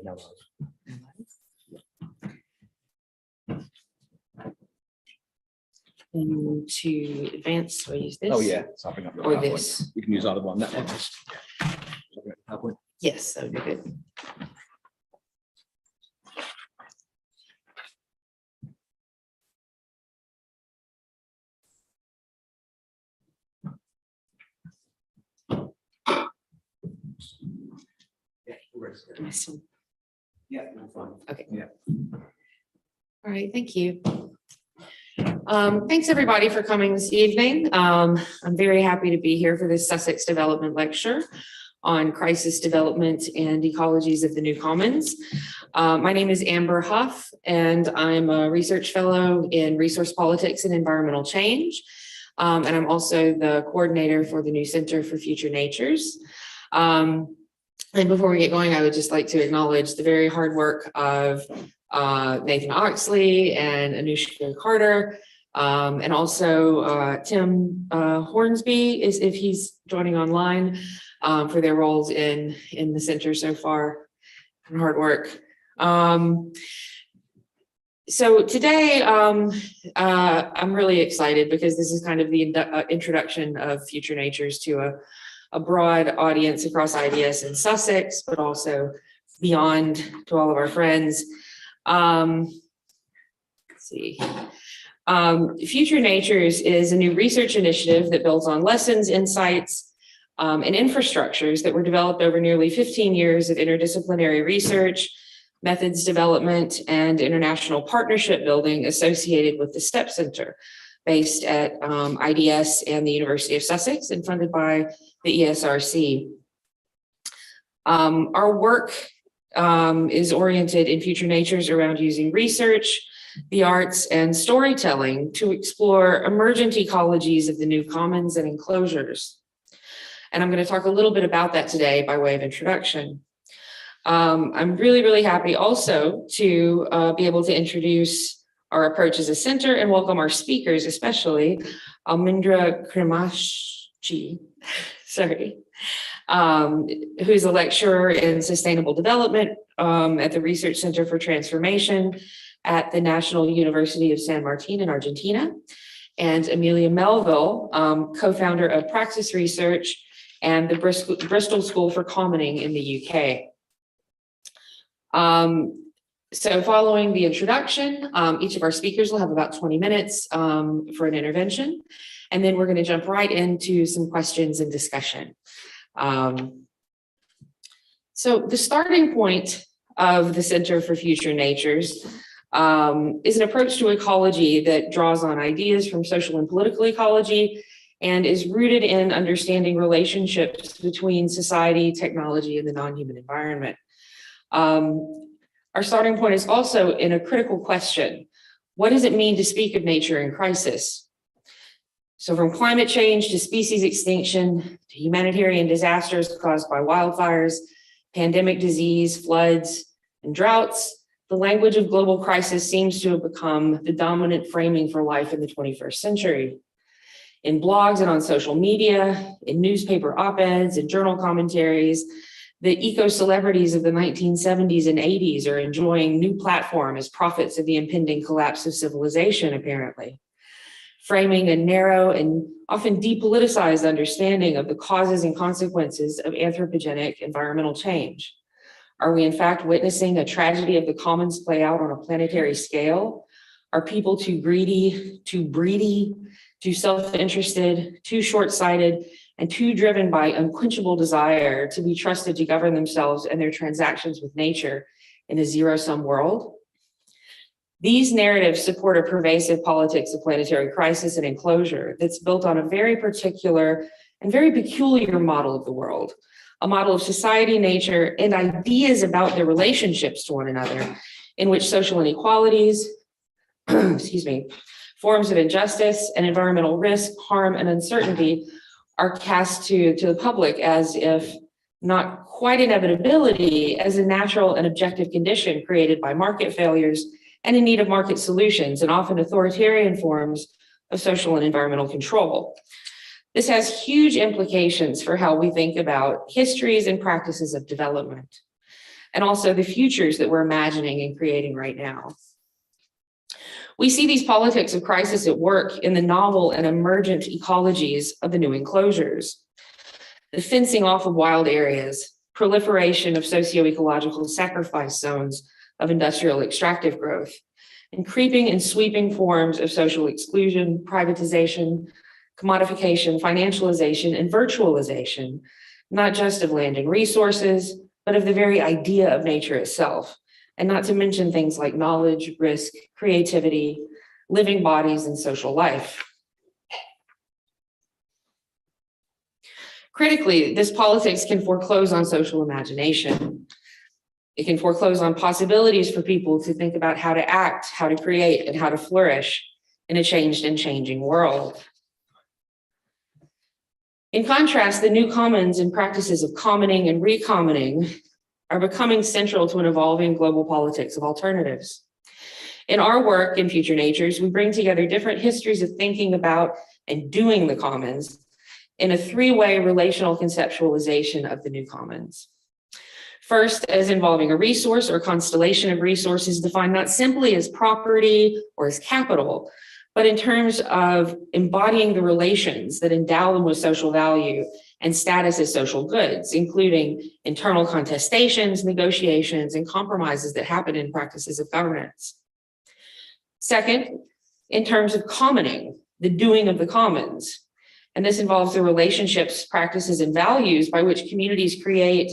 No. And to advance, we'll use this. Oh, yeah. So I'll bring up the Or PowerPoint. this. We can use either one. That one. PowerPoint. Yes, that would be good. Awesome. Yeah, fine. Okay. Yeah. All right, thank you. Thanks everybody for coming this evening. I'm very happy to be here for this Sussex Development Lecture on crisis development and ecologies of the new commons. My name is Amber Huff, and I'm a research fellow in resource politics and environmental change. And I'm also the coordinator for the new Center for Future Natures. And before we get going, I would just like to acknowledge the very hard work of Nathan Oxley and Anushka Carter, and also Tim Hornsby, if he's joining online, for their roles in the center so far, and hard work. So today, I'm really excited because this is kind of the introduction of Future Natures to a broad audience across IDS and Sussex, but also beyond to all of our friends. Let's see. Future Natures is a new research initiative that builds on lessons, insights, and infrastructures that were developed over nearly 15 years of interdisciplinary research, methods development, and international partnership building associated with the STEP Center, based at IDS and the University of Sussex and funded by the ESRC. Our work is oriented in Future Natures around using research, the arts, and storytelling to explore emergent ecologies of the new commons and enclosures. And I'm going to talk a little bit about that today by way of introduction. I'm really, really happy also to be able to introduce our approach as a center and welcome our speakers, especially Almindra Kremashi, sorry, who's a lecturer in sustainable development at the Research Center for Transformation at the National University of San Martin in Argentina, and Amelia Melville, co-founder of Praxis Research and the Bristol School for Commoning in the UK. So following the introduction, each of our speakers will have about 20 minutes for an intervention, and then we're going to jump right into some questions and discussion. So the starting point of the Center for Future Natures is an approach to ecology that draws on ideas from social and political ecology and is rooted in understanding relationships between society, technology, and the non-human environment. Our starting point is also in a critical question. What does it mean to speak of nature in crisis? So from climate change to species extinction, to humanitarian disasters caused by wildfires, pandemic disease, floods, and droughts, the language of global crisis seems to have become the dominant framing for life in the 21st century. In blogs and on social media, in newspaper op-eds and journal commentaries, the eco-celebrities of the 1970s and 80s are enjoying new platform as prophets of the impending collapse of civilization, apparently, framing a narrow and often depoliticized understanding of the causes and consequences of anthropogenic environmental change. Are we in fact witnessing a tragedy of the commons play out on a planetary scale? Are people too greedy, too breedy, too self-interested, too short-sighted, and too driven by unquenchable desire to be trusted to govern themselves and their transactions with nature in a zero-sum world? These narratives support a pervasive politics of planetary crisis and enclosure that's built on a very particular and very peculiar model of the world, a model of society, nature, and ideas about their relationships to one another, in which social inequalities, excuse me, forms of injustice and environmental risk, harm, and uncertainty are cast to the public as if not quite inevitability, as a natural and objective condition created by market failures and in need of market solutions, and often authoritarian forms of social and environmental control. This has huge implications for how we think about histories and practices of development. and also the futures that we're imagining and creating right now. We see these politics of crisis at work in the novel and emergent ecologies of the new enclosures. The fencing off of wild areas, proliferation of socio-ecological sacrifice zones of industrial extractive growth, and creeping and sweeping forms of social exclusion, privatization, commodification, financialization, and virtualization, not just of land and resources, but of the very idea of nature itself, and not to mention things like knowledge, risk, creativity, living bodies, and social life. Critically, this politics can foreclose on social imagination. It can foreclose on possibilities for people to think about how to act, how to create, and how to flourish in a changed and changing world. In contrast, the new commons and practices of commoning and recommoning are becoming central to an evolving global politics of alternatives. In our work in Future Natures, we bring together different histories of thinking about and doing the commons in a three-way relational conceptualization of the new commons. First, as involving a resource or constellation of resources defined not simply as property or as capital, but in terms of embodying the relations that endow them with social value and status as social goods, including internal contestations, negotiations, and compromises that happen in practices of governance. Second, in terms of commoning, the doing of the commons. And this involves the relationships, practices, and values by which communities create,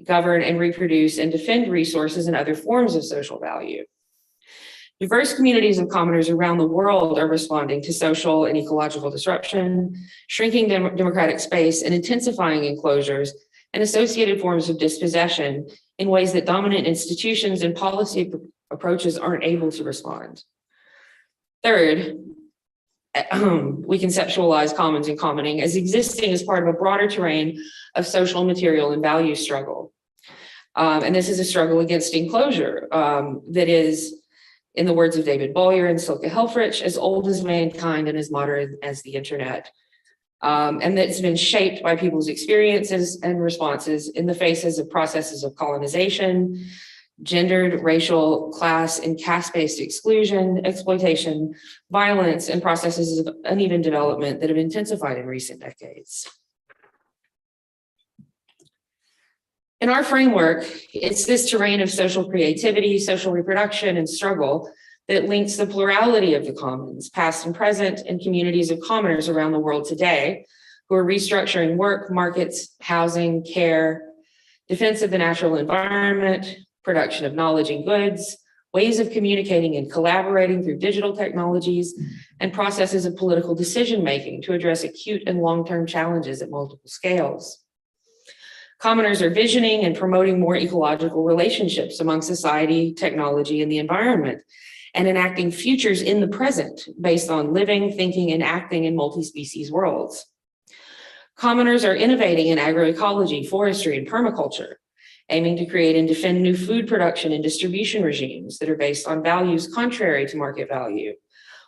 govern, and reproduce and defend resources and other forms of social value. Diverse communities of commoners around the world are responding to social and ecological disruption, shrinking democratic space, and intensifying enclosures and associated forms of dispossession in ways that dominant institutions and policy approaches aren't able to respond. Third, we conceptualize commons and commoning as existing as part of a broader terrain of social, material, and value struggle. And this is a struggle against enclosure that is, in the words of David Bowyer and Silke Helfrich, as old as mankind and as modern as the internet. And that's been shaped by people's experiences and responses in the faces of processes of colonization, gendered, racial, class, and caste-based exclusion, exploitation, violence, and processes of uneven development that have intensified in recent decades. In our framework, it's this terrain of social creativity, social reproduction, and struggle that links the plurality of the commons, past and present, and communities of commoners around the world today who are restructuring work, markets, housing, care, defense of the natural environment, production of knowledge and goods, ways of communicating and collaborating through digital technologies, and processes of political decision-making to address acute and long-term challenges at multiple scales. Commoners are visioning and promoting more ecological relationships among society, technology, and the environment, and enacting futures in the present based on living, thinking, and acting in multi-species worlds. Commoners are innovating in agroecology, forestry, and permaculture, aiming to create and defend new food production and distribution regimes that are based on values contrary to market value,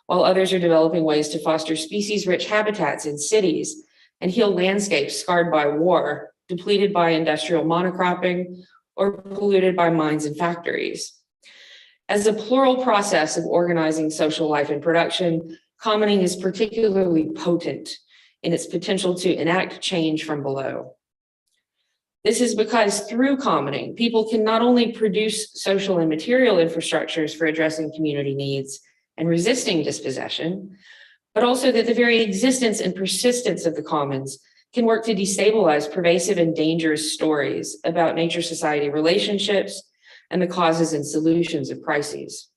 while others are developing ways to foster species-rich habitats in cities and heal landscapes scarred by war, depleted by industrial monocropping, or polluted by mines and factories. As a plural process of organizing social life and production, commoning is particularly potent in its potential to enact change from below. This is because through commoning, people can not only produce social and material infrastructures for addressing community needs and resisting dispossession, but also that the very existence and persistence of the commons can work to destabilize pervasive and dangerous stories about nature-society relationships and the causes and solutions of crises,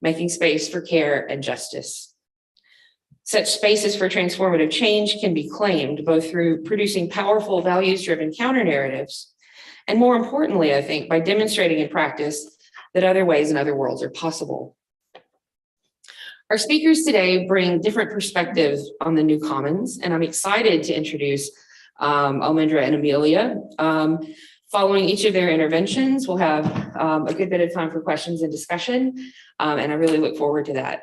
making space for care and justice. Such spaces for transformative change can be claimed both through producing powerful values-driven counter-narratives, and more importantly, I think, by demonstrating in practice that other ways and other worlds are possible. Our speakers today bring different perspectives on the new commons, and I'm excited to introduce Almendra and Amelia. Following each of their interventions, we'll have a good bit of time for questions and discussion, and I really look forward to that.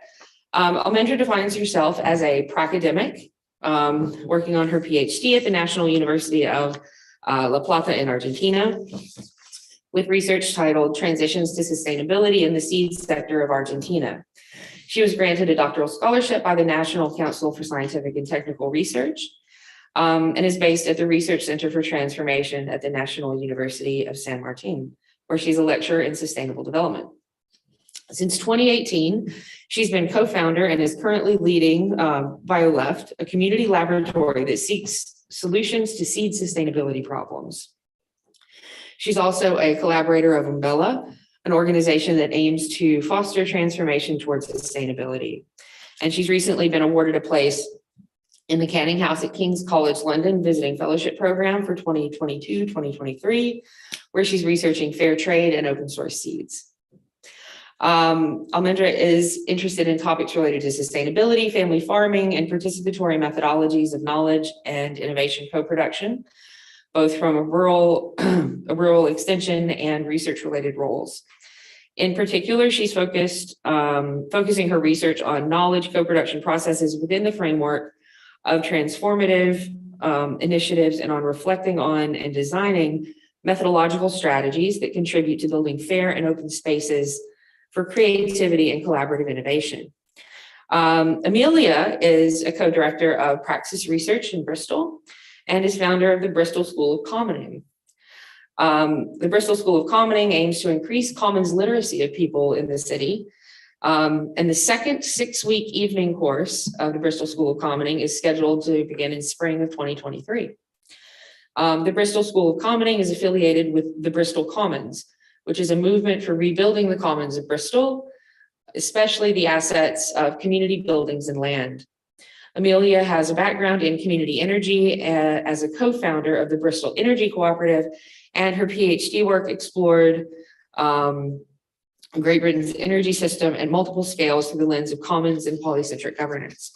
Almendra defines herself as a pracademic, working on her PhD at the National University of La Plata in Argentina, with research titled Transitions to Sustainability in the Seed Sector of Argentina. She was granted a doctoral scholarship by the National Council for Scientific and Technical Research, and is based at the Research Center for Transformation at the National University of San Martin, where she's a lecturer in sustainable development. Since 2018, she's been co-founder and is currently leading BioLeft, a community laboratory that seeks solutions to seed sustainability problems. She's also a collaborator of Umbrella, an organization that aims to foster transformation towards sustainability. And she's recently been awarded a place in the Canning House at King's College London Visiting Fellowship Program for 2022-2023, where she's researching fair trade and open source seeds. Almendra is interested in topics related to sustainability, family farming, and participatory methodologies of knowledge and innovation co-production, both from a rural extension and research-related roles. In particular, she's focusing her research on knowledge co-production processes within the framework of transformative initiatives and on reflecting on and designing methodological strategies that contribute to building fair and open spaces for creativity and collaborative innovation. Amelia is a co-director of Praxis Research in Bristol and is founder of the Bristol School of Commoning. The Bristol School of Commoning aims to increase commons literacy of people in the city. And the second 6-week evening course of the Bristol School of Commoning is scheduled to begin in spring of 2023. The Bristol School of Commoning is affiliated with the Bristol Commons, which is a movement for rebuilding the commons of Bristol, especially the assets of community buildings and land. Amelia has a background in community energy as a co-founder of the Bristol Energy Cooperative, and her PhD work explored Great Britain's energy system at multiple scales through the lens of commons and polycentric governance.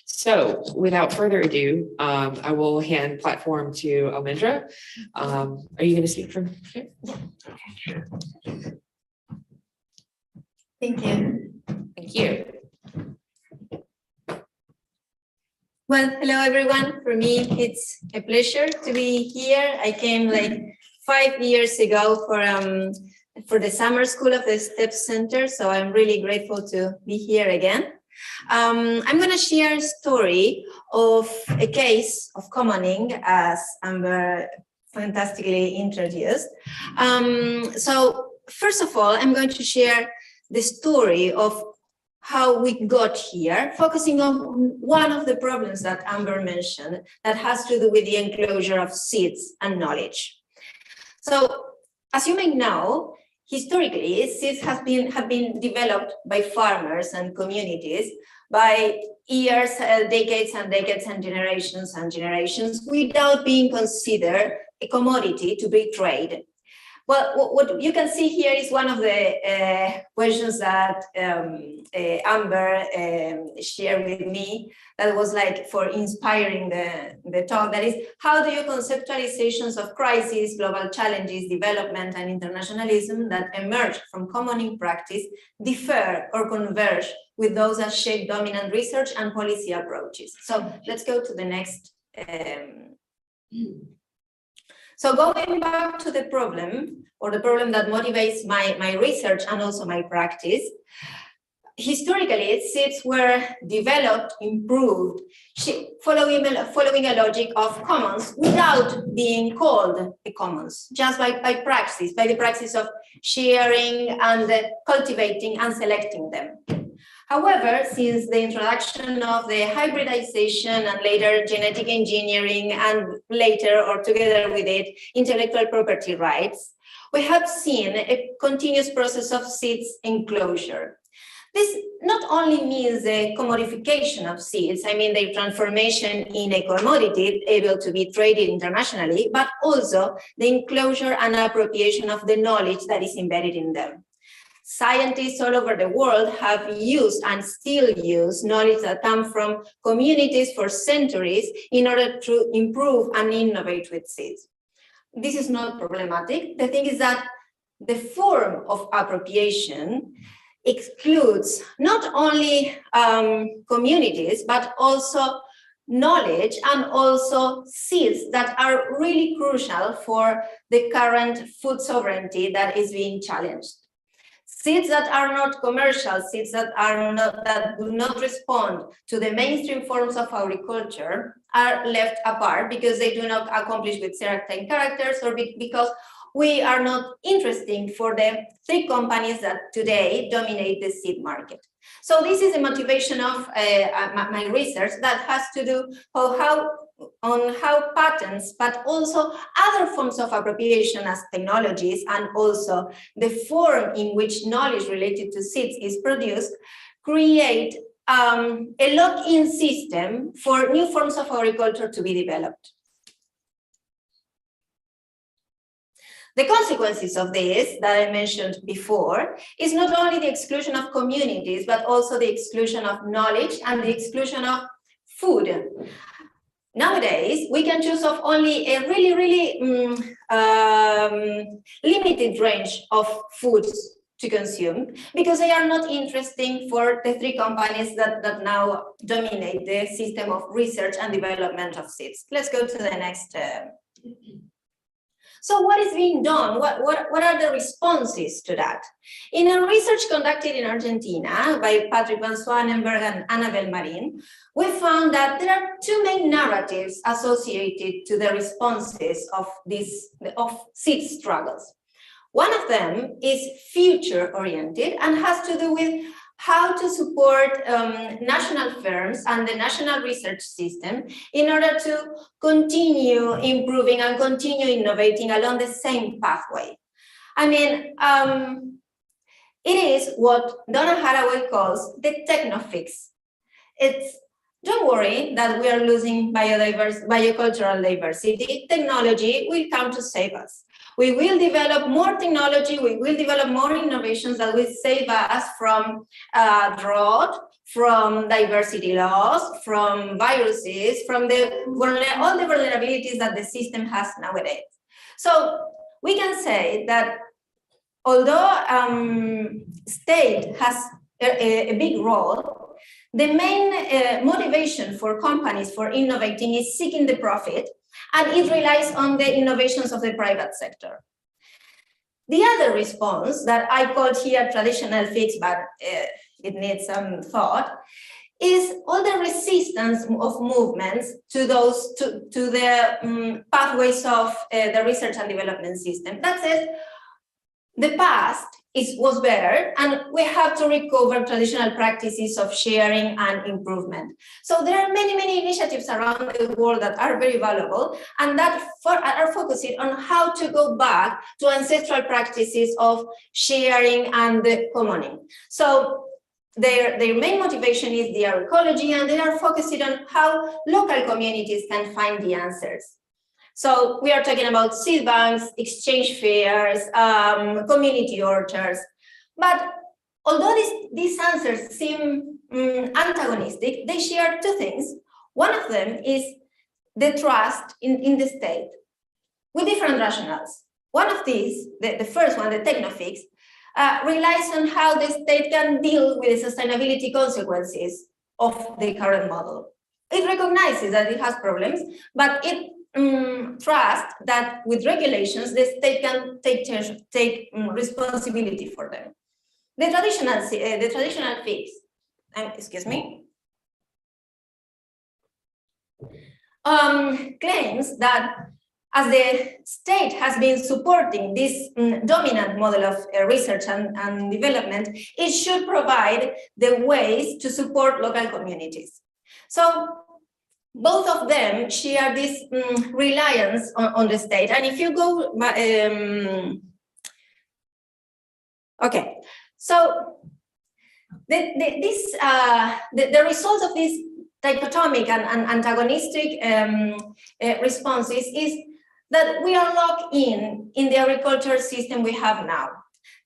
So without further ado, I will hand platform to Almendra. Are you going to speak from here? Sure. Thank you. Thank you. Well, hello everyone. For me, it's a pleasure to be here. I came like 5 years ago for the summer school of the STEP Center, so I'm really grateful to be here again. I'm going to share a story of a case of commoning, as Amber fantastically introduced. So first of all, I'm going to share the story of how we got here, focusing on one of the problems that Amber mentioned that has to do with the enclosure of seeds and knowledge. So as you may know, historically, seeds have been developed by farmers and communities by years, decades and decades and generations without being considered a commodity to be traded. Well, what you can see here is one of the questions that Amber shared with me that was like for inspiring the talk, that is, how do your conceptualizations of crises, global challenges, development and internationalism that emerge from commoning practice differ or converge with those that shape dominant research and policy approaches? So let's go to the next. So going back to the problem, or the problem that motivates my research and also my practice, historically, seeds were developed, improved, following a logic of commons without being called a commons, just by the praxis of sharing and cultivating and selecting them. However, since the introduction of the hybridization and later genetic engineering and later, or together with it, intellectual property rights, we have seen a continuous process of seeds enclosure. This not only means the commodification of seeds, I mean their transformation in a commodity able to be traded internationally, but also the enclosure and appropriation of the knowledge that is embedded in them. Scientists all over the world have used and still use knowledge that come from communities for centuries in order to improve and innovate with seeds. This is not problematic. The thing is that the form of appropriation excludes not only communities, but also knowledge and also seeds that are really crucial for the current food sovereignty that is being challenged. Seeds that are not commercial, seeds that do not respond to the mainstream forms of agriculture are left apart because they do not accomplish with certain characters or because we are not interesting for the 3 companies that today dominate the seed market. So this is the motivation of my research that has to do on how patents, but also other forms of appropriation as technologies, and also the form in which knowledge related to seeds is produced, create a lock-in system for new forms of agriculture to be developed. The consequences of this that I mentioned before is not only the exclusion of communities, but also the exclusion of knowledge and the exclusion of food. Nowadays, we can choose of only a really limited range of foods to consume because they are not interesting for the 3 companies that now dominate the system of research and development of seeds. Let's go to the next. So what is being done? What are the responses to that? In a research conducted in Argentina by Patrick Van Swanenberg and Annabelle Marin, we found that there are 2 main narratives associated to the responses of seed struggles. One of them is future-oriented and has to do with how to support national firms and the national research system in order to continue improving and continue innovating along the same pathway. I mean, it is what Donna Haraway calls the techno-fix. It's, don't worry that we are losing biocultural diversity. Technology will come to save us. We will develop more technology, we will develop more innovations that will save us from drought, from diversity loss, from viruses, from all the vulnerabilities that the system has nowadays. So we can say that although state has a big role, the main motivation for companies for innovating is seeking the profit, and it relies on the innovations of the private sector. The other response that I called here traditional fix, but it needs some thought, is all the resistance of movements to the pathways of the research and development system. That says the past was better, and we have to recover traditional practices of sharing and improvement. So there are many initiatives around the world that are very valuable and that are focusing on how to go back to ancestral practices of sharing and commoning. So their main motivation is the ecology, and they are focusing on how local communities can find the answers. So we are talking about seed banks, exchange fairs, community orchards. But although these answers seem antagonistic, they share 2 things. One of them is the trust in the state with different rationales. One of these, the first one, the techno-fix, relies on how the state can deal with the sustainability consequences of the current model. It recognizes that it has problems, but it trust that with regulations, the state can take responsibility for them. The traditional fix, excuse me, claims that as the state has been supporting this dominant model of research and development, it should provide the ways to support local communities. So both of them share this reliance on the state. And if you go, okay, so the results of this dichotomic and antagonistic responses is that we are locked in the agricultural system we have now.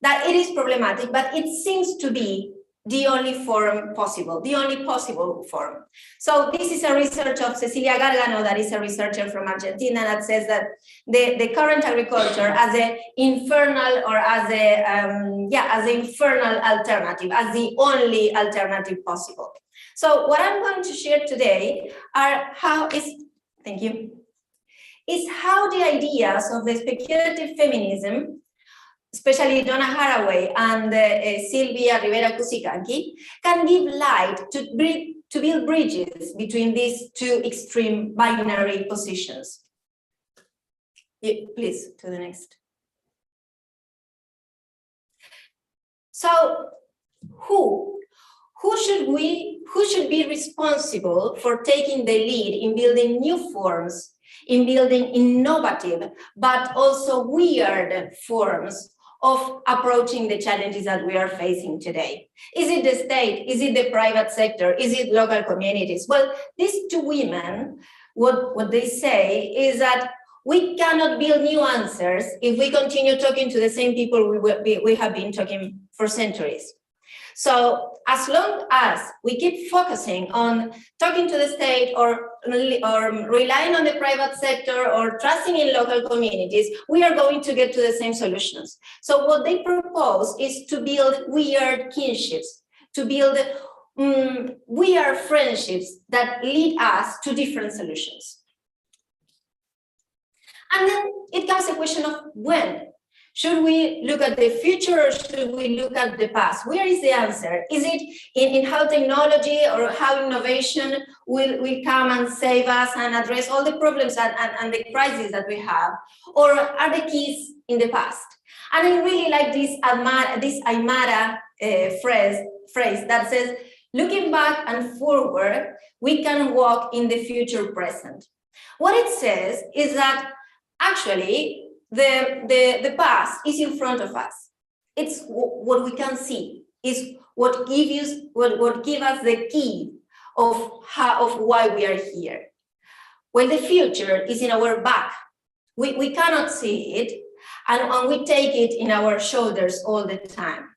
That it is problematic, but it seems to be the only form possible, the only possible form. So this is a research of Cecilia Gargano, that is a researcher from Argentina, that says that the current agriculture as an infernal or as an infernal alternative, as the only alternative possible. So what I'm going to share today are thank you, is how the ideas of the speculative feminism, especially Donna Haraway and Sylvia Rivera-Cusicanqui, can give light to build bridges between these two extreme binary positions. Yeah, please, to the next. So, who should be responsible for taking the lead in building new forms, in building innovative, but also weird forms of approaching the challenges that we are facing today? Is it the state? Is it the private sector? Is it local communities? Well, these two women, what they say is that we cannot build new answers if we continue talking to the same people we have been talking for centuries. So as long as we keep focusing on talking to the state or relying on the private sector or trusting in local communities, we are going to get to the same solutions. So what they propose is to build weird kinships, to build weird friendships that lead us to different solutions. And then it comes a question of when. Should we look at the future or should we look at the past? Where is the answer? Is it in how technology or how innovation will come and save us and address all the problems and the crises that we have? Or are the keys in the past? And I really like this Aymara phrase that says, looking back and forward, we can walk in the future present. What it says is that actually, the past is in front of us. It's what we can see. Is what gives us the key of why we are here. Well, the future is in our back. We cannot see it, and we take it in our shoulders all the time.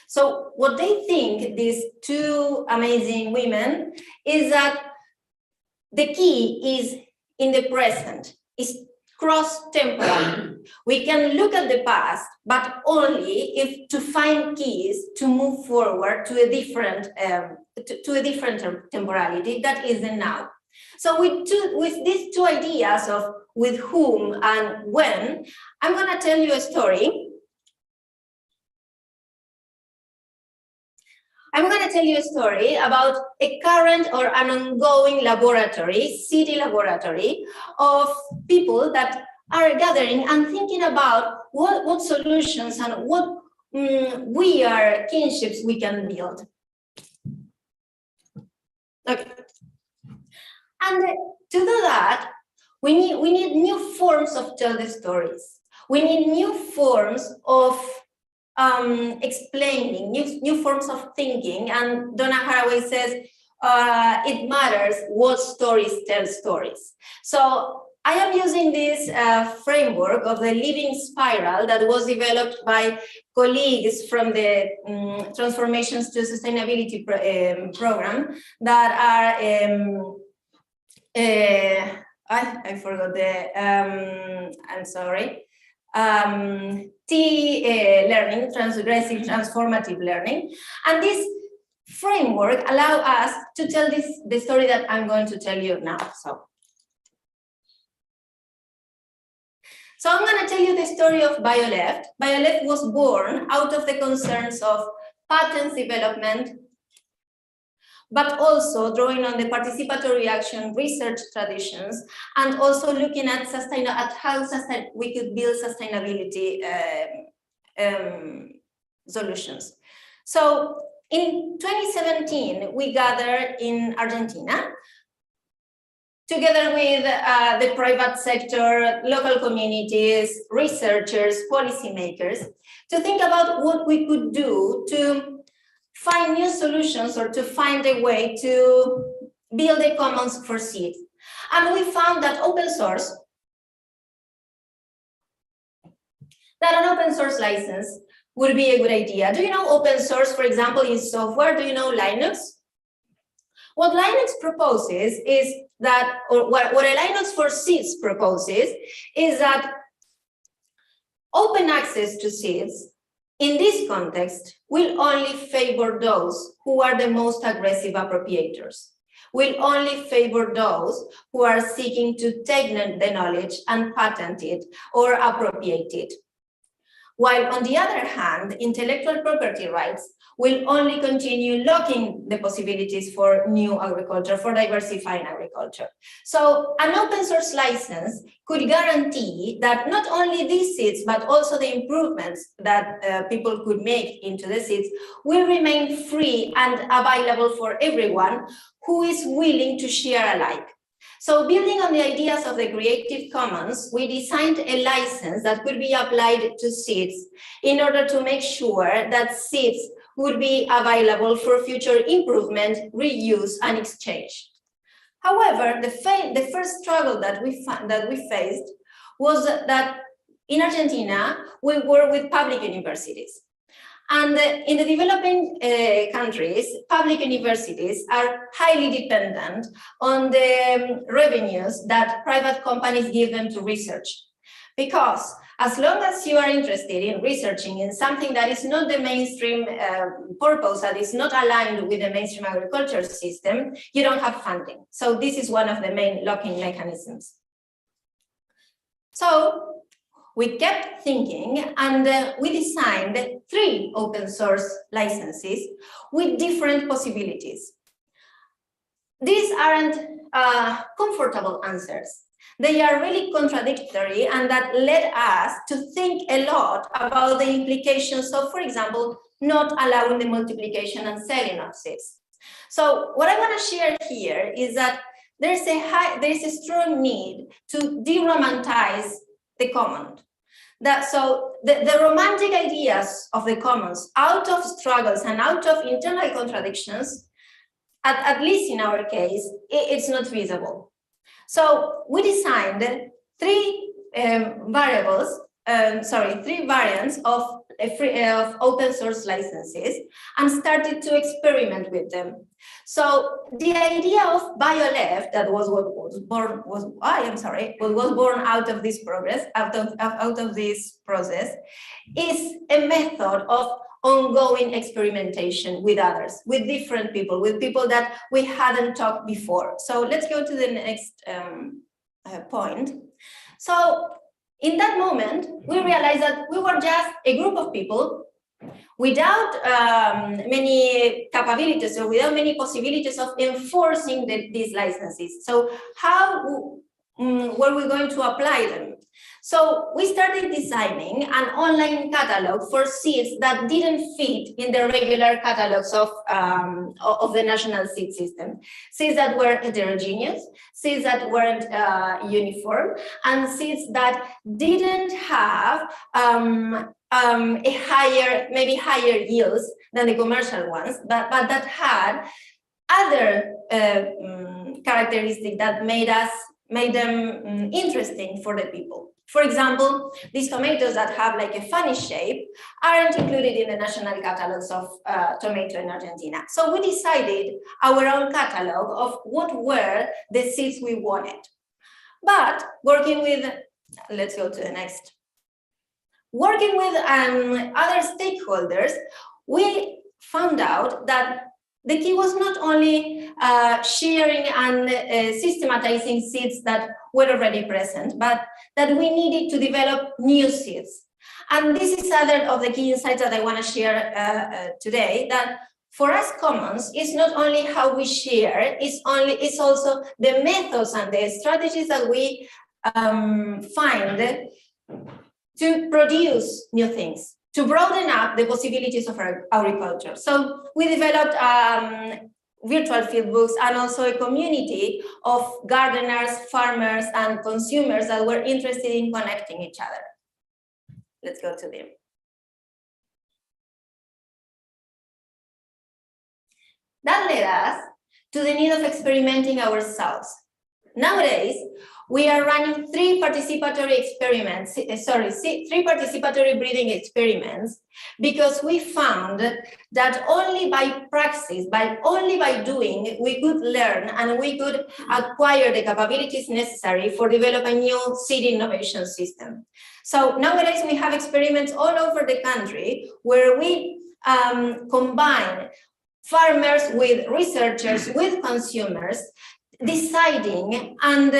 So what they think, these two amazing women, is that the key is in the present. Is cross-temporal. We can look at the past, but only if to find keys to move forward to a different temporality that is the now. So with these two ideas of with whom and when, I'm going to tell you a story. I'm going to tell you a story about a current or an ongoing laboratory, city laboratory, of people that are gathering and thinking about what solutions and what weird kinships we can build. Okay. And to do that, we need new forms of tell the stories. We need new forms of explaining, new forms of thinking. And Donna Haraway says, it matters what stories tell stories. So I am using this framework of the living spiral that was developed by colleagues from the Transformations to Sustainability program that are, I forgot the, I'm sorry. Learning, transgressive transformative learning, and this framework allows us to tell the story that I'm going to tell you now. So I'm going to tell you the story of BioLeft. BioLeft was born out of the concerns of patents development, but also drawing on the participatory action research traditions, and also looking at how we could build sustainability solutions. So in 2017, we gathered in Argentina, together with the private sector, local communities, researchers, policymakers, to think about what we could do to find new solutions or to find a way to build a commons for seeds. And we found that an open source license would be a good idea. Do you know open source, for example, in software? Do you know Linux? What Linux proposes is that, or what a Linux for seeds proposes is that open access to seeds in this context, will only favor those who are the most aggressive appropriators, will only favor those who are seeking to take the knowledge and patent it or appropriate it. While on the other hand, intellectual property rights will only continue locking the possibilities for new agriculture, for diversifying agriculture. So an open source license could guarantee that not only these seeds, but also the improvements that people could make into the seeds will remain free and available for everyone who is willing to share alike. So building on the ideas of the Creative Commons, we designed a license that could be applied to seeds in order to make sure that seeds would be available for future improvement, reuse, and exchange. However, the first struggle that we faced was that in Argentina, we work with public universities. And in the developing countries, public universities are highly dependent on the revenues that private companies give them to research. Because as long as you are interested in researching in something that is not the mainstream purpose, that is not aligned with the mainstream agriculture system, you don't have funding. So this is one of the main locking mechanisms. So we kept thinking, and we designed 3 open source licenses with different possibilities. These aren't comfortable answers. They are really contradictory, and that led us to think a lot about the implications of, for example, not allowing the multiplication and selling of seeds. So what I want to share here is that there's a strong need to de-romanticize the common. So the romantic ideas of the commons, out of struggles and out of internal contradictions, at least in our case, it's not feasible. So we designed 3 variants of open source licenses and started to experiment with them. So the idea of BioLeft, that was what was born out of this progress, out of this process, is a method of ongoing experimentation with others, with different people, with people that we hadn't talked before. So let's go to the next point. So in that moment, we realized that we were just a group of people without many capabilities or without many possibilities of enforcing these licenses. So how were we going to apply them? So we started designing an online catalog for seeds that didn't fit in the regular catalogs of the national seed system. Seeds that were heterogeneous, seeds that weren't uniform, and seeds that didn't have maybe higher yields than the commercial ones, but that had other characteristics that made them interesting for the people. For example, these tomatoes that have like a funny shape aren't included in the national catalogs of tomato in Argentina. So we decided our own catalog of what were the seeds we wanted. But working with, let's go to the next. Working with other stakeholders, we found out that the key was not only sharing and systematizing seeds that were already present, but that we needed to develop new seeds. And this is other of the key insights that I want to share today, that for us commons, it's not only how we share, it's also the methods and the strategies that we find to produce new things, to broaden up the possibilities of our agriculture. So we developed virtual field books and also a community of gardeners, farmers, and consumers that were interested in connecting each other. Let's go to them. That led us to the need of experimenting ourselves. nowadays, we are running three participatory breeding experiments, because we found that only by praxis, only by doing, we could learn and we could acquire the capabilities necessary for developing a new seed innovation system. So nowadays we have experiments all over the country where we combine farmers with researchers, with consumers, deciding and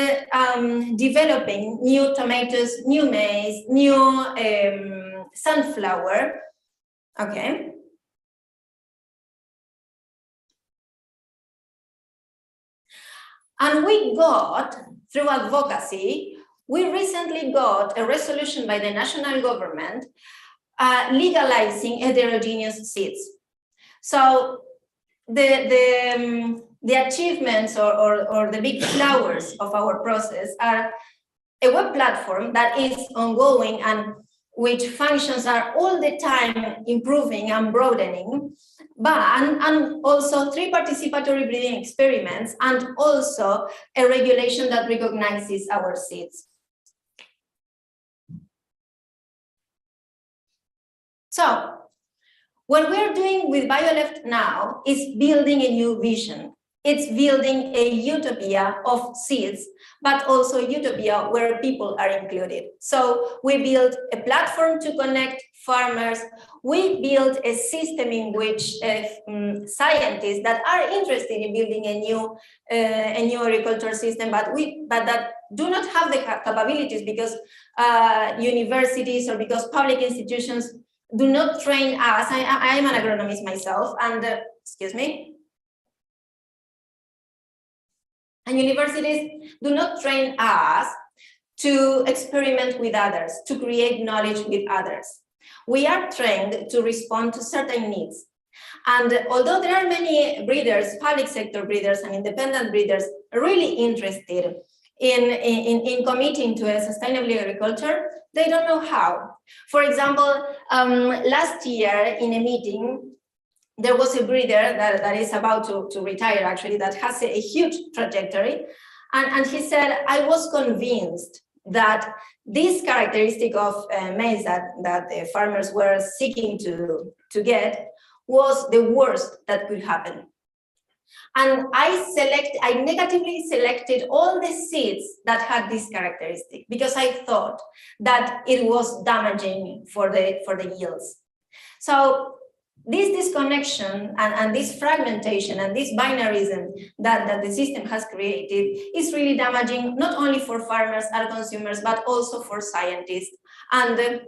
developing new tomatoes, new maize, new sunflower. Okay. And we got, through advocacy, we recently got a resolution by the national government legalizing heterogeneous seeds. So the achievements or the big flowers of our process are a web platform that is ongoing and which functions are all the time improving and broadening, and also three participatory breeding experiments, and also a regulation that recognizes our seeds. So what we're doing with BioLeft now is building a new vision. It's building a utopia of seeds, but also a utopia where people are included. So we build a platform to connect farmers. We build a system in which scientists that are interested in building a new agricultural system, but that do not have the capabilities because universities or because public institutions do not train us. I am an agronomist myself, and excuse me. And universities do not train us to experiment with others, to create knowledge with others. We are trained to respond to certain needs. And although there are many breeders, public sector breeders and independent breeders really interested in committing to a sustainable agriculture, they don't know how. For example, last year in a meeting, there was a breeder that is about to retire, actually, that has a huge trajectory. And he said, I was convinced that this characteristic of maize that the farmers were seeking to get was the worst that could happen. And I negatively selected all the seeds that had this characteristic because I thought that it was damaging for the yields. So this disconnection and this fragmentation and this binarism that the system has created is really damaging, not only for farmers and consumers, but also for scientists and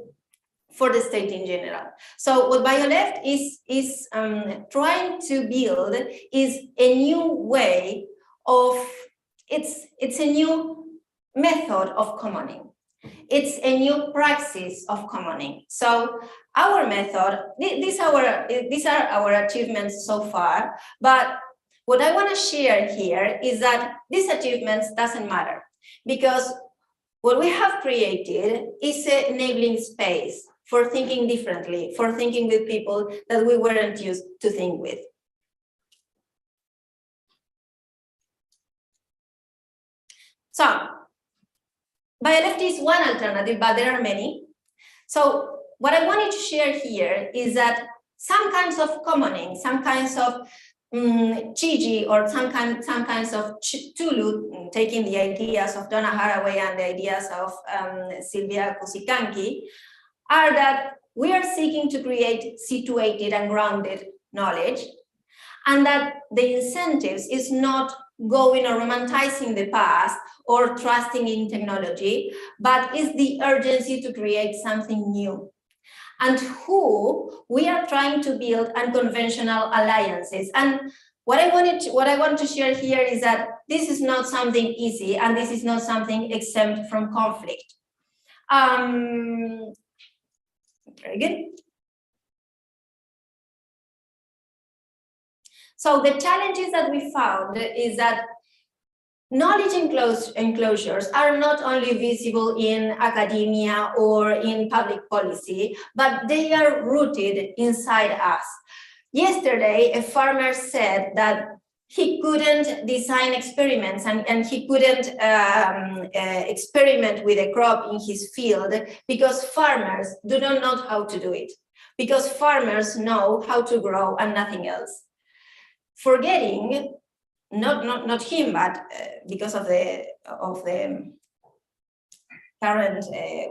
for the state in general. So what BioLeft is trying to build is a new way of, it's a new method of commoning. It's a new praxis of commoning. So our method, these are our achievements so far, but what I want to share here is that these achievements doesn't matter, because what we have created is an enabling space for thinking differently, for thinking with people that we weren't used to think with. So BioLeft is one alternative, but there are many. So what I wanted to share here is that some kinds of commoning, some kinds of Chiji, or some kinds of Tulu, taking the ideas of Donna Haraway and the ideas of Sylvia Kusikanki, are that we are seeking to create situated and grounded knowledge, and that the incentives is not going or romanticizing the past or trusting in technology, but is the urgency to create something new. And who we are trying to build unconventional alliances. And what I want to share here is that this is not something easy, and this is not something exempt from conflict. Very good. So the challenges that we found is that knowledge enclosures are not only visible in academia or in public policy, but they are rooted inside us. Yesterday, a farmer said that he couldn't design experiments and he couldn't experiment with a crop in his field because farmers do not know how to do it, because farmers know how to grow and nothing else. Forgetting, not him, but because of the current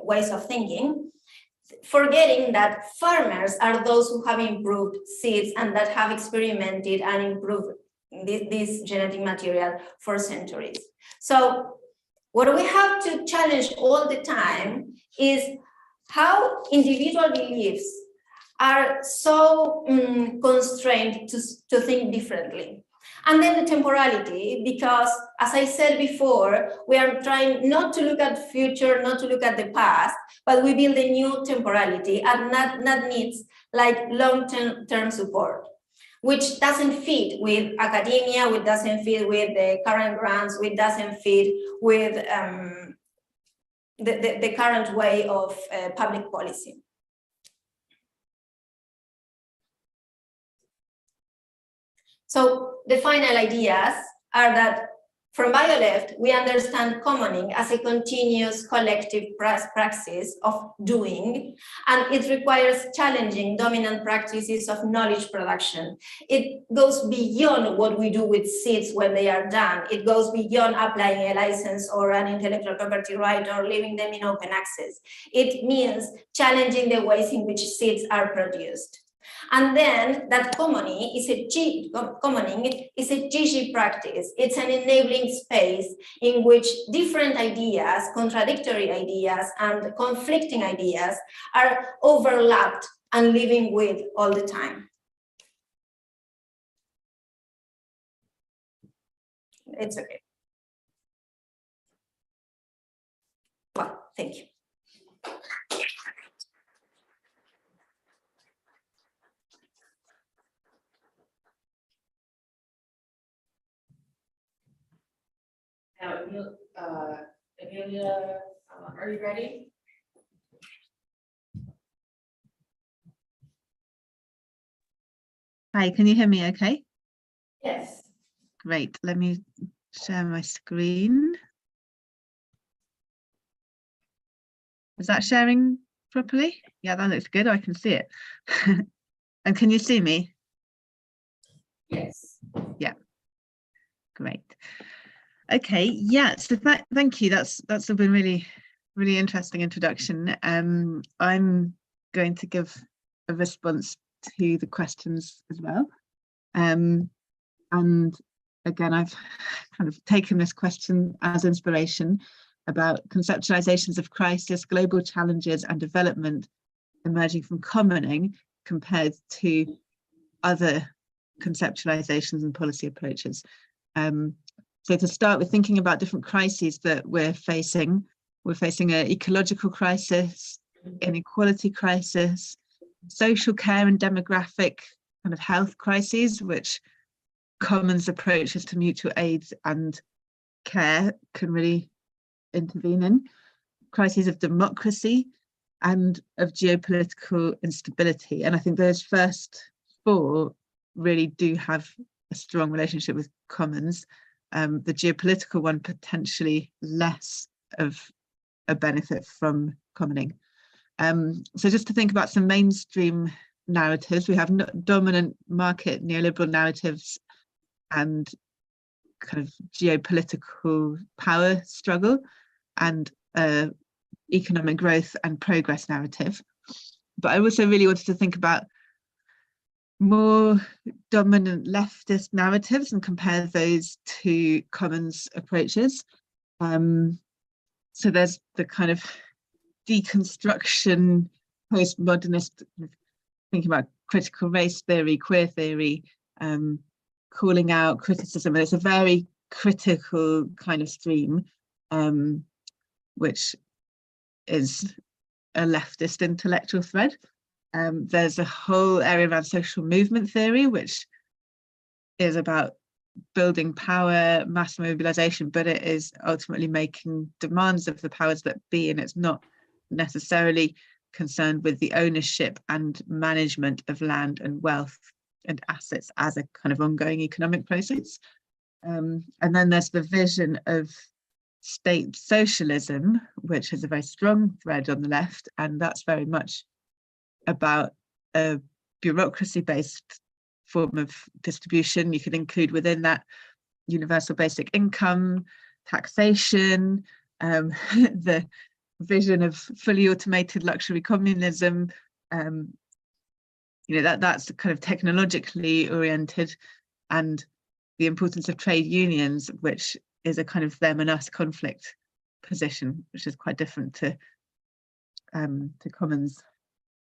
ways of thinking, forgetting that farmers are those who have improved seeds and that have experimented and improved this genetic material for centuries. So what we have to challenge all the time is how individual beliefs are so constrained to think differently. And then the temporality, because as I said before, we are trying not to look at the future, not to look at the past, but we build a new temporality and that needs like long-term support, which doesn't fit with academia, which doesn't fit with the current grants, which doesn't fit with the current way of public policy. So the final ideas are that from BioLeft, we understand commoning as a continuous collective praxis of doing, and it requires challenging dominant practices of knowledge production. It goes beyond what we do with seeds when they are done. It goes beyond applying a license or an intellectual property right or leaving them in open access. It means challenging the ways in which seeds are produced. And then that commoning is a GG practice. It's an enabling space in which different ideas, contradictory ideas, and conflicting ideas are overlapped and living with all the time. It's okay. Well, thank you. Now, Amelia, are you ready? Hi, can you hear me okay? Yes. Great, let me share my screen. Is that sharing properly? Yeah, that looks good, I can see it. And can you see me? Yes. Yeah, great. Okay, yeah, so thank you. That's been really interesting introduction. I'm going to give a response to the questions as well. And again, I've kind of taken this question as inspiration about conceptualizations of crisis, global challenges and development emerging from commoning compared to other conceptualizations and policy approaches. So to start with thinking about different crises that we're facing an ecological crisis, inequality crisis, social care and demographic kind of health crises, which commons approaches to mutual aid and care can really intervene in, crises of democracy and of geopolitical instability. And I think those first four really do have a strong relationship with commons. The geopolitical one potentially less of a benefit from commoning. So just to think about some mainstream narratives, we have dominant market neoliberal narratives and kind of geopolitical power struggle and economic growth and progress narrative. But I also really wanted to think about more dominant leftist narratives and compare those to commons approaches. So there's the kind of deconstruction, postmodernist, thinking about critical race theory, queer theory, calling out criticism, and it's a very critical kind of stream, which is a leftist intellectual thread. There's a whole area around social movement theory, which is about building power, mass mobilization, but it is ultimately making demands of the powers that be, and it's not necessarily concerned with the ownership and management of land and wealth and assets as a kind of ongoing economic process. And then there's the vision of state socialism, which is a very strong thread on the left, and that's very much about a bureaucracy-based form of distribution. You could include within that universal basic income, taxation, the vision of fully automated luxury communism. That's kind of technologically oriented, and the importance of trade unions, which is a kind of them and us conflict position, which is quite different to commons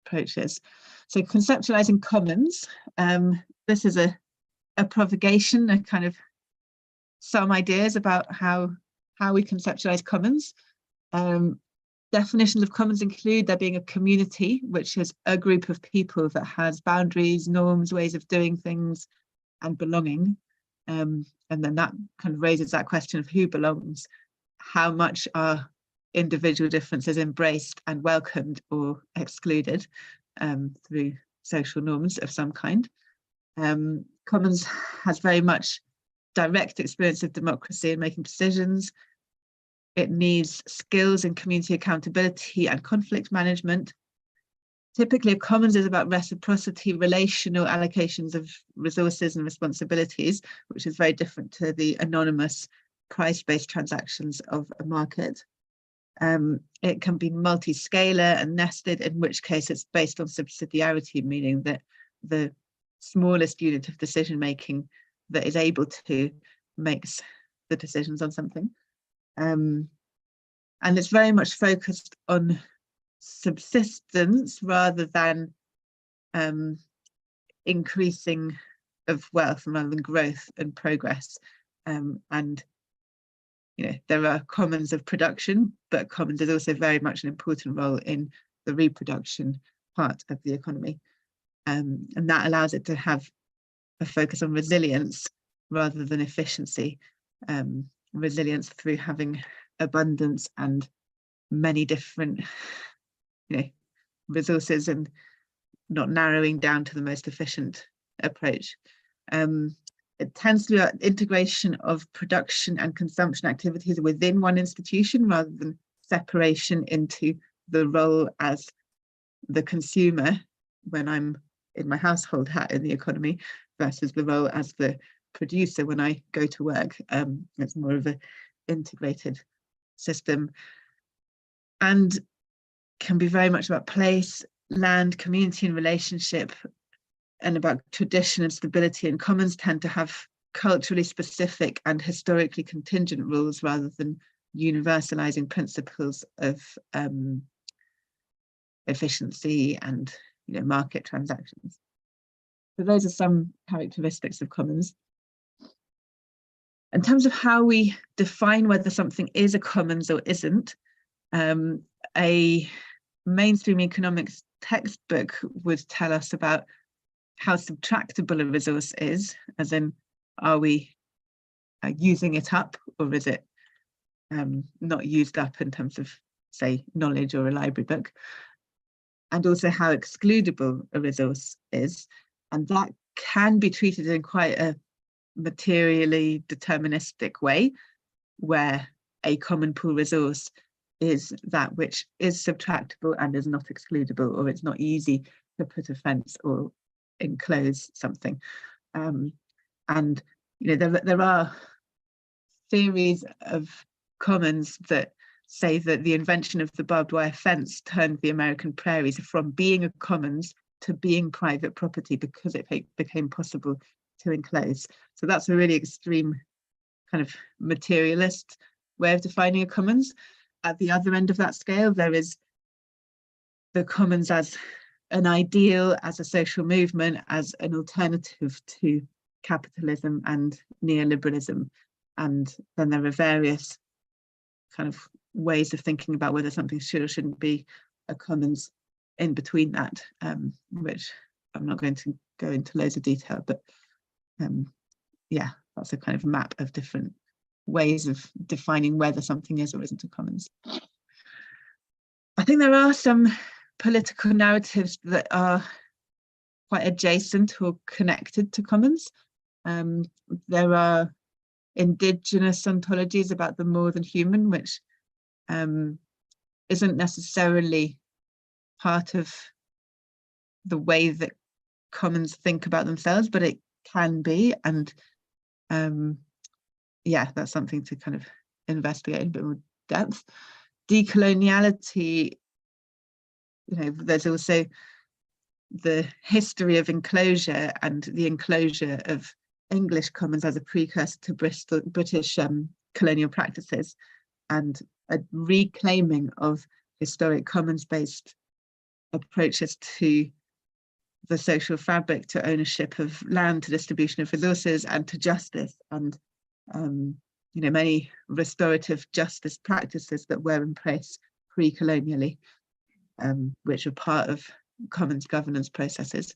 approaches. So conceptualizing commons, this is a provocation, a kind of some ideas about how we conceptualize commons. Definitions of commons include there being a community, which is a group of people that has boundaries, norms, ways of doing things, and belonging. And then that kind of raises that question of who belongs. How much are individual differences embraced and welcomed or excluded through social norms of some kind? Commons has very much direct experience of democracy and making decisions. It needs skills in community accountability and conflict management. Typically, a commons is about reciprocity, relational allocations of resources and responsibilities, which is very different to the anonymous price-based transactions of a market. It can be multi-scalar and nested, in which case it's based on subsidiarity, meaning that the smallest unit of decision-making that is able to makes the decisions on something. And it's very much focused on subsistence rather than increasing of wealth rather than growth and progress. And there are commons of production, but commons is also very much an important role in the reproduction part of the economy. And that allows it to have a focus on resilience rather than efficiency. Resilience through having abundance and many different resources and not narrowing down to the most efficient approach. It tends to be integration of production and consumption activities within one institution rather than separation into the role as the consumer when I'm in my household hat in the economy versus the role as the producer when I go to work. It's more of an integrated system and can be very much about place, land, community and relationship, and about tradition and stability. And commons tend to have culturally specific and historically contingent rules rather than universalizing principles of efficiency and market transactions. So those are some characteristics of commons. In terms of how we define whether something is a commons or isn't, a mainstream economics textbook would tell us about how subtractable a resource is, as in, are we using it up, or is it not used up in terms of, say, knowledge or a library book, and also how excludable a resource is. And that can be treated in quite a materially deterministic way, where a common pool resource is that which is subtractable and is not excludable, or it's not easy to put a fence or enclose something. And there are theories of commons that say that the invention of the barbed wire fence turned the American prairies from being a commons to being private property because it became possible to enclose. So that's a really extreme kind of materialist way of defining a commons. At the other end of that scale, there is the commons as an ideal, as a social movement, as an alternative to capitalism and neoliberalism. And then there are various kind of ways of thinking about whether something should or shouldn't be a commons in between that, which I'm not going to go into loads of detail, but yeah, that's a kind of map of different ways of defining whether something is or isn't a commons. I think there are some political narratives that are quite adjacent or connected to commons. There are indigenous ontologies about the more than human, which isn't necessarily part of the way that commons think about themselves, but it can be. And yeah, that's something to kind of investigate in a bit more depth. Decoloniality, there's also the history of enclosure and the enclosure of English commons as a precursor to British colonial practices, and a reclaiming of historic commons-based approaches to the social fabric, to ownership of land, to distribution of resources, and to justice, and many restorative justice practices that were in place pre-colonially, which are part of commons governance processes.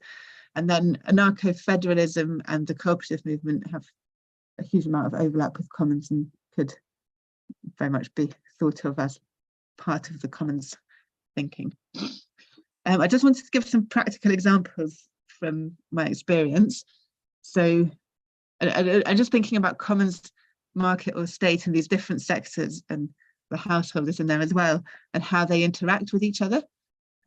And then anarcho-federalism and the cooperative movement have a huge amount of overlap with commons and could very much be thought of as part of the commons thinking. I just wanted to give some practical examples from my experience. So I'm just thinking about commons, market or state, and these different sectors and the householders in there as well, and how they interact with each other.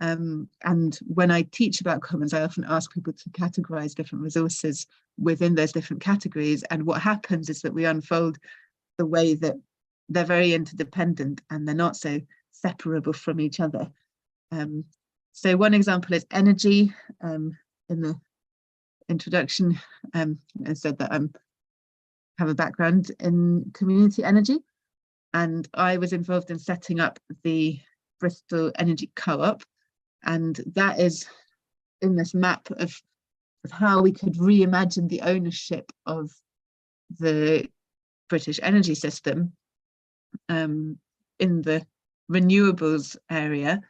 And when I teach about commons, I often ask people to categorize different resources within those different categories. And what happens is that we unfold the way that they're very interdependent and they're not so separable from each other. So one example is energy. In the introduction, I said that I have a background in community energy, and I was involved in setting up the Bristol Energy Co-op, and that is in this map of how we could reimagine the ownership of the British energy system in the renewables area.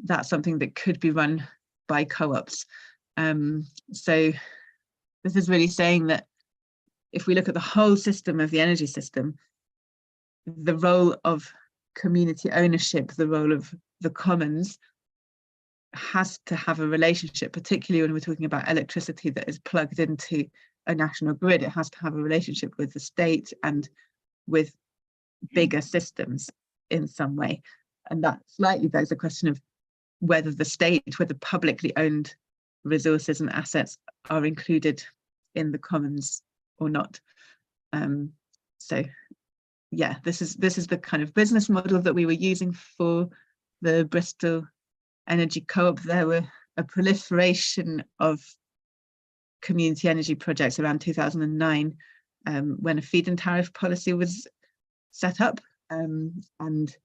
That's something that could be run by co-ops. So this is really saying that if we look at the whole system of the energy system, the role of community ownership, the role of the commons, has to have a relationship, particularly when we're talking about electricity that is plugged into a national grid. It has to have a relationship with the state and with bigger systems in some way. And that slightly begs the question of whether the state, whether publicly owned resources and assets are included in the commons or not. So yeah, this is the kind of business model that we were using for the Bristol Energy Co-op. There were a proliferation of community energy projects around 2009 when a feed-in tariff policy was set up. And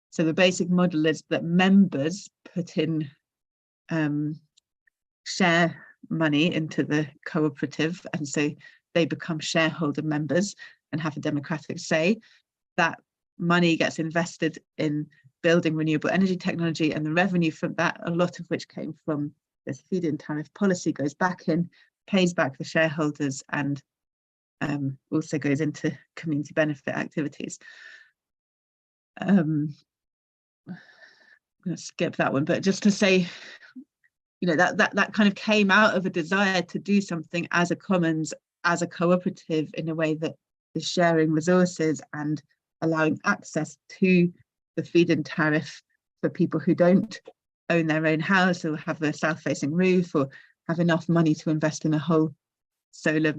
so the basic model is that members put in share money into the cooperative, and so they become shareholder members and have a democratic say. That money gets invested in building renewable energy technology, and the revenue from that, a lot of which came from this feed-in tariff policy, goes back in, pays back the shareholders, and also goes into community benefit activities. I'm going to skip that one, but just to say, that kind of came out of a desire to do something as a commons, as a cooperative, in a way that is sharing resources and allowing access to the feed-in tariff for people who don't own their own house or have a south-facing roof or have enough money to invest in a whole solar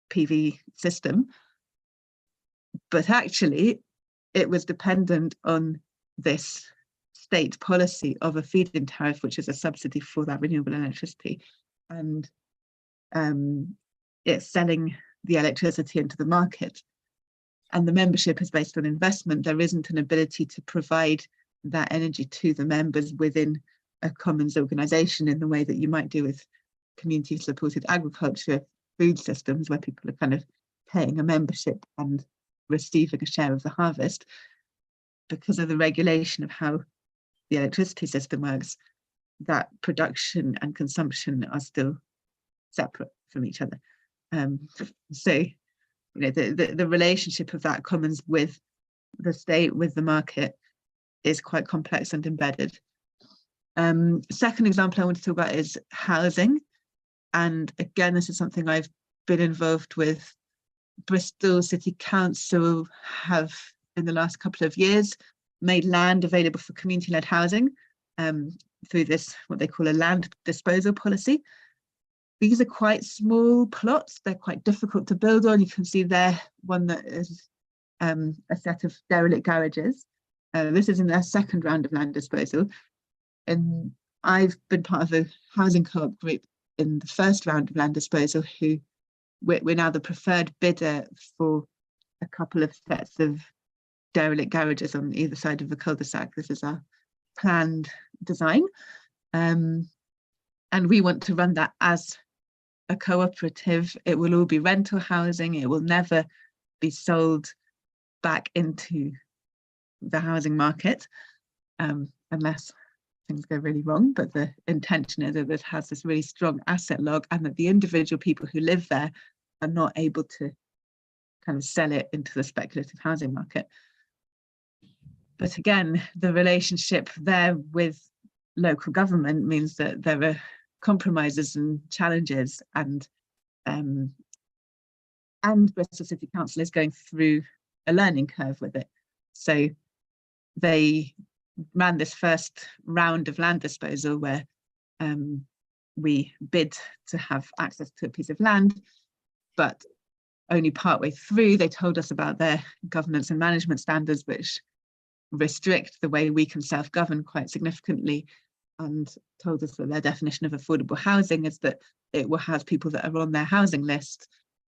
PV system. But actually, it was dependent on this state policy of a feed-in tariff, which is a subsidy for that renewable electricity, and it's selling the electricity into the market. And the membership is based on investment. There isn't an ability to provide that energy to the members within a commons organisation in the way that you might do with community-supported agriculture, food systems, where people are kind of paying a membership and receiving a share of the harvest. Because of the regulation of how the electricity system works, that production and consumption are still separate from each other. So, the relationship of that commons with the state, with the market, is quite complex and embedded. Second example I want to talk about is housing. And again, this is something I've been involved with. Bristol City Council have, in the last couple of years, made land available for community-led housing through this, what they call a land disposal policy. These are quite small plots. They're quite difficult to build on. You can see there one that is a set of derelict garages. This is in their second round of land disposal. And I've been part of a housing co-op group in the first round of land disposal, who we're now the preferred bidder for a couple of sets of derelict garages on either side of the cul-de-sac. This is our planned design. And we want to run that as a cooperative. It will all be rental housing. It will never be sold back into the housing market unless things go really wrong. But the intention is that it has this really strong asset log, and that the individual people who live there are not able to kind of sell it into the speculative housing market. But again, the relationship there with local government means that there are compromises and challenges, and Bristol City Council is going through a learning curve with it. So they ran this first round of land disposal where we bid to have access to a piece of land, but only partway through they told us about their governance and management standards, which restrict the way we can self-govern quite significantly, and told us that their definition of affordable housing is that it will have people that are on their housing list,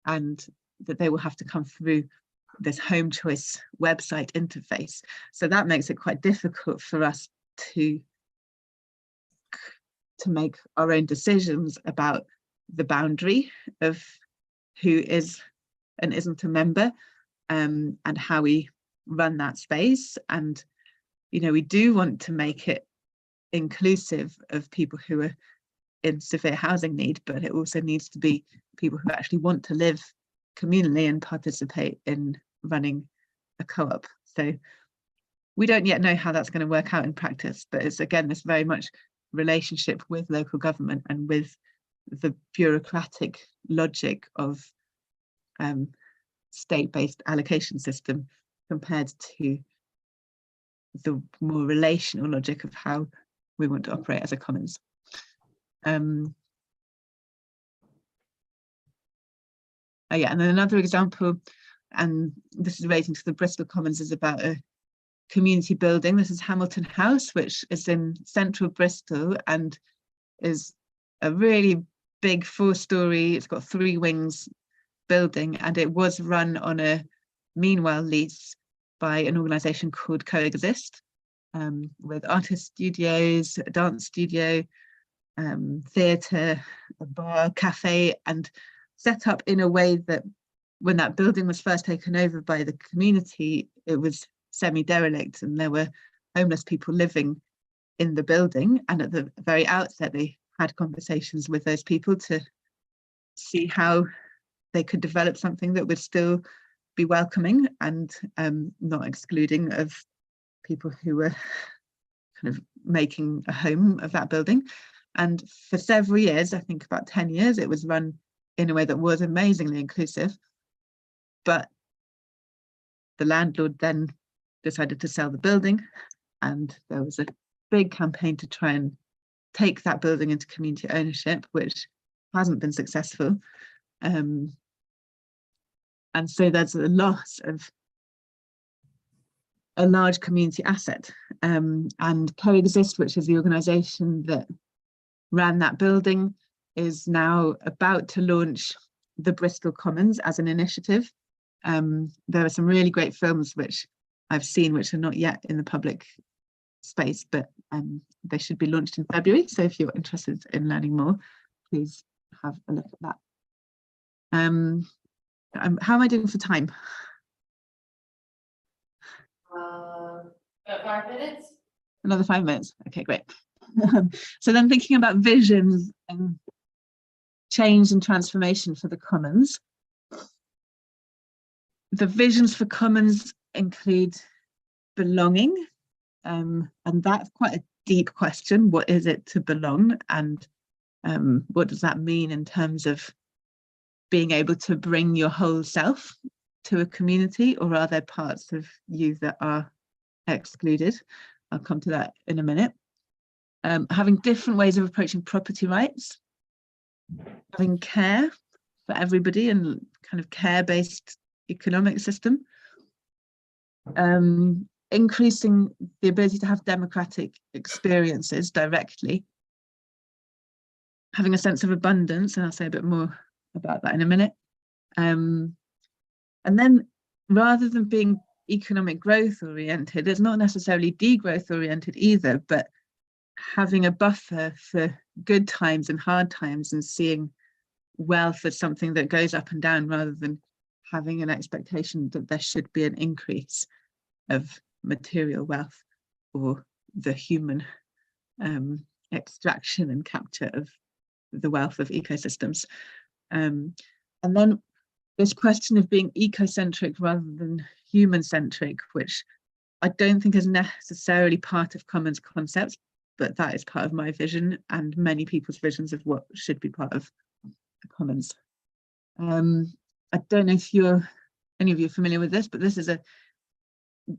and that they will have to come through this home choice website interface. So that makes it quite difficult for us to make our own decisions about the boundary of who is and isn't a member, and how we run that space. And you know, we do want to make it inclusive of people who are in severe housing need, but it also needs to be people who actually want to live communally and participate in running a co-op. So we don't yet know how that's going to work out in practice, but it's again this very much relationship with local government and with the bureaucratic logic of state-based allocation system compared to the more relational logic of how we want to operate as a commons. Oh yeah, and then another example, and this is relating to the Bristol Commons, is about a community building. This is Hamilton House, which is in central Bristol and is a really big 4-storey, it's got 3 wings building, and it was run on a meanwhile lease by an organisation called Coexist, with artist studios, a dance studio, theatre, a bar, cafe, and set up in a way that when that building was first taken over by the community, it was semi-derelict and there were homeless people living in the building. And at the very outset, they had conversations with those people to see how they could develop something that would still be welcoming and not excluding of people who were kind of making a home of that building. And for several years, I think about 10 years, it was run in a way that was amazingly inclusive. But the landlord then decided to sell the building, and there was a big campaign to try and take that building into community ownership, which hasn't been successful. And so there's a loss of a large community asset. And Coexist, which is the organisation that ran that building, is now about to launch the Bristol Commons as an initiative. There are some really great films which I've seen which are not yet in the public space, but they should be launched in February. So if you're interested in learning more, please have a look at that. How am I doing for time? About 5 minutes. Another 5 minutes. Okay, great. So then thinking about visions and change and transformation for the commons. The visions for commons include belonging, and that's quite a deep question. What is it to belong? And What does that mean in terms of being able to bring your whole self to a community, or are there parts of you that are excluded? I'll come to that in a minute. Having different ways of approaching property rights, having care for everybody and kind of care-based economic system, increasing the ability to have democratic experiences directly, having a sense of abundance, and I'll say a bit more about that in a minute. And then rather than being economic growth oriented, it's not necessarily degrowth oriented either, but having a buffer for good times and hard times and seeing wealth as something that goes up and down rather than having an expectation that there should be an increase of material wealth or the human extraction and capture of the wealth of ecosystems. And then this question of being ecocentric rather than human-centric, which I don't think is necessarily part of Commons concepts, but that is part of my vision and many people's visions of what should be part of the Commons. I don't know if any of you are familiar with this, but this is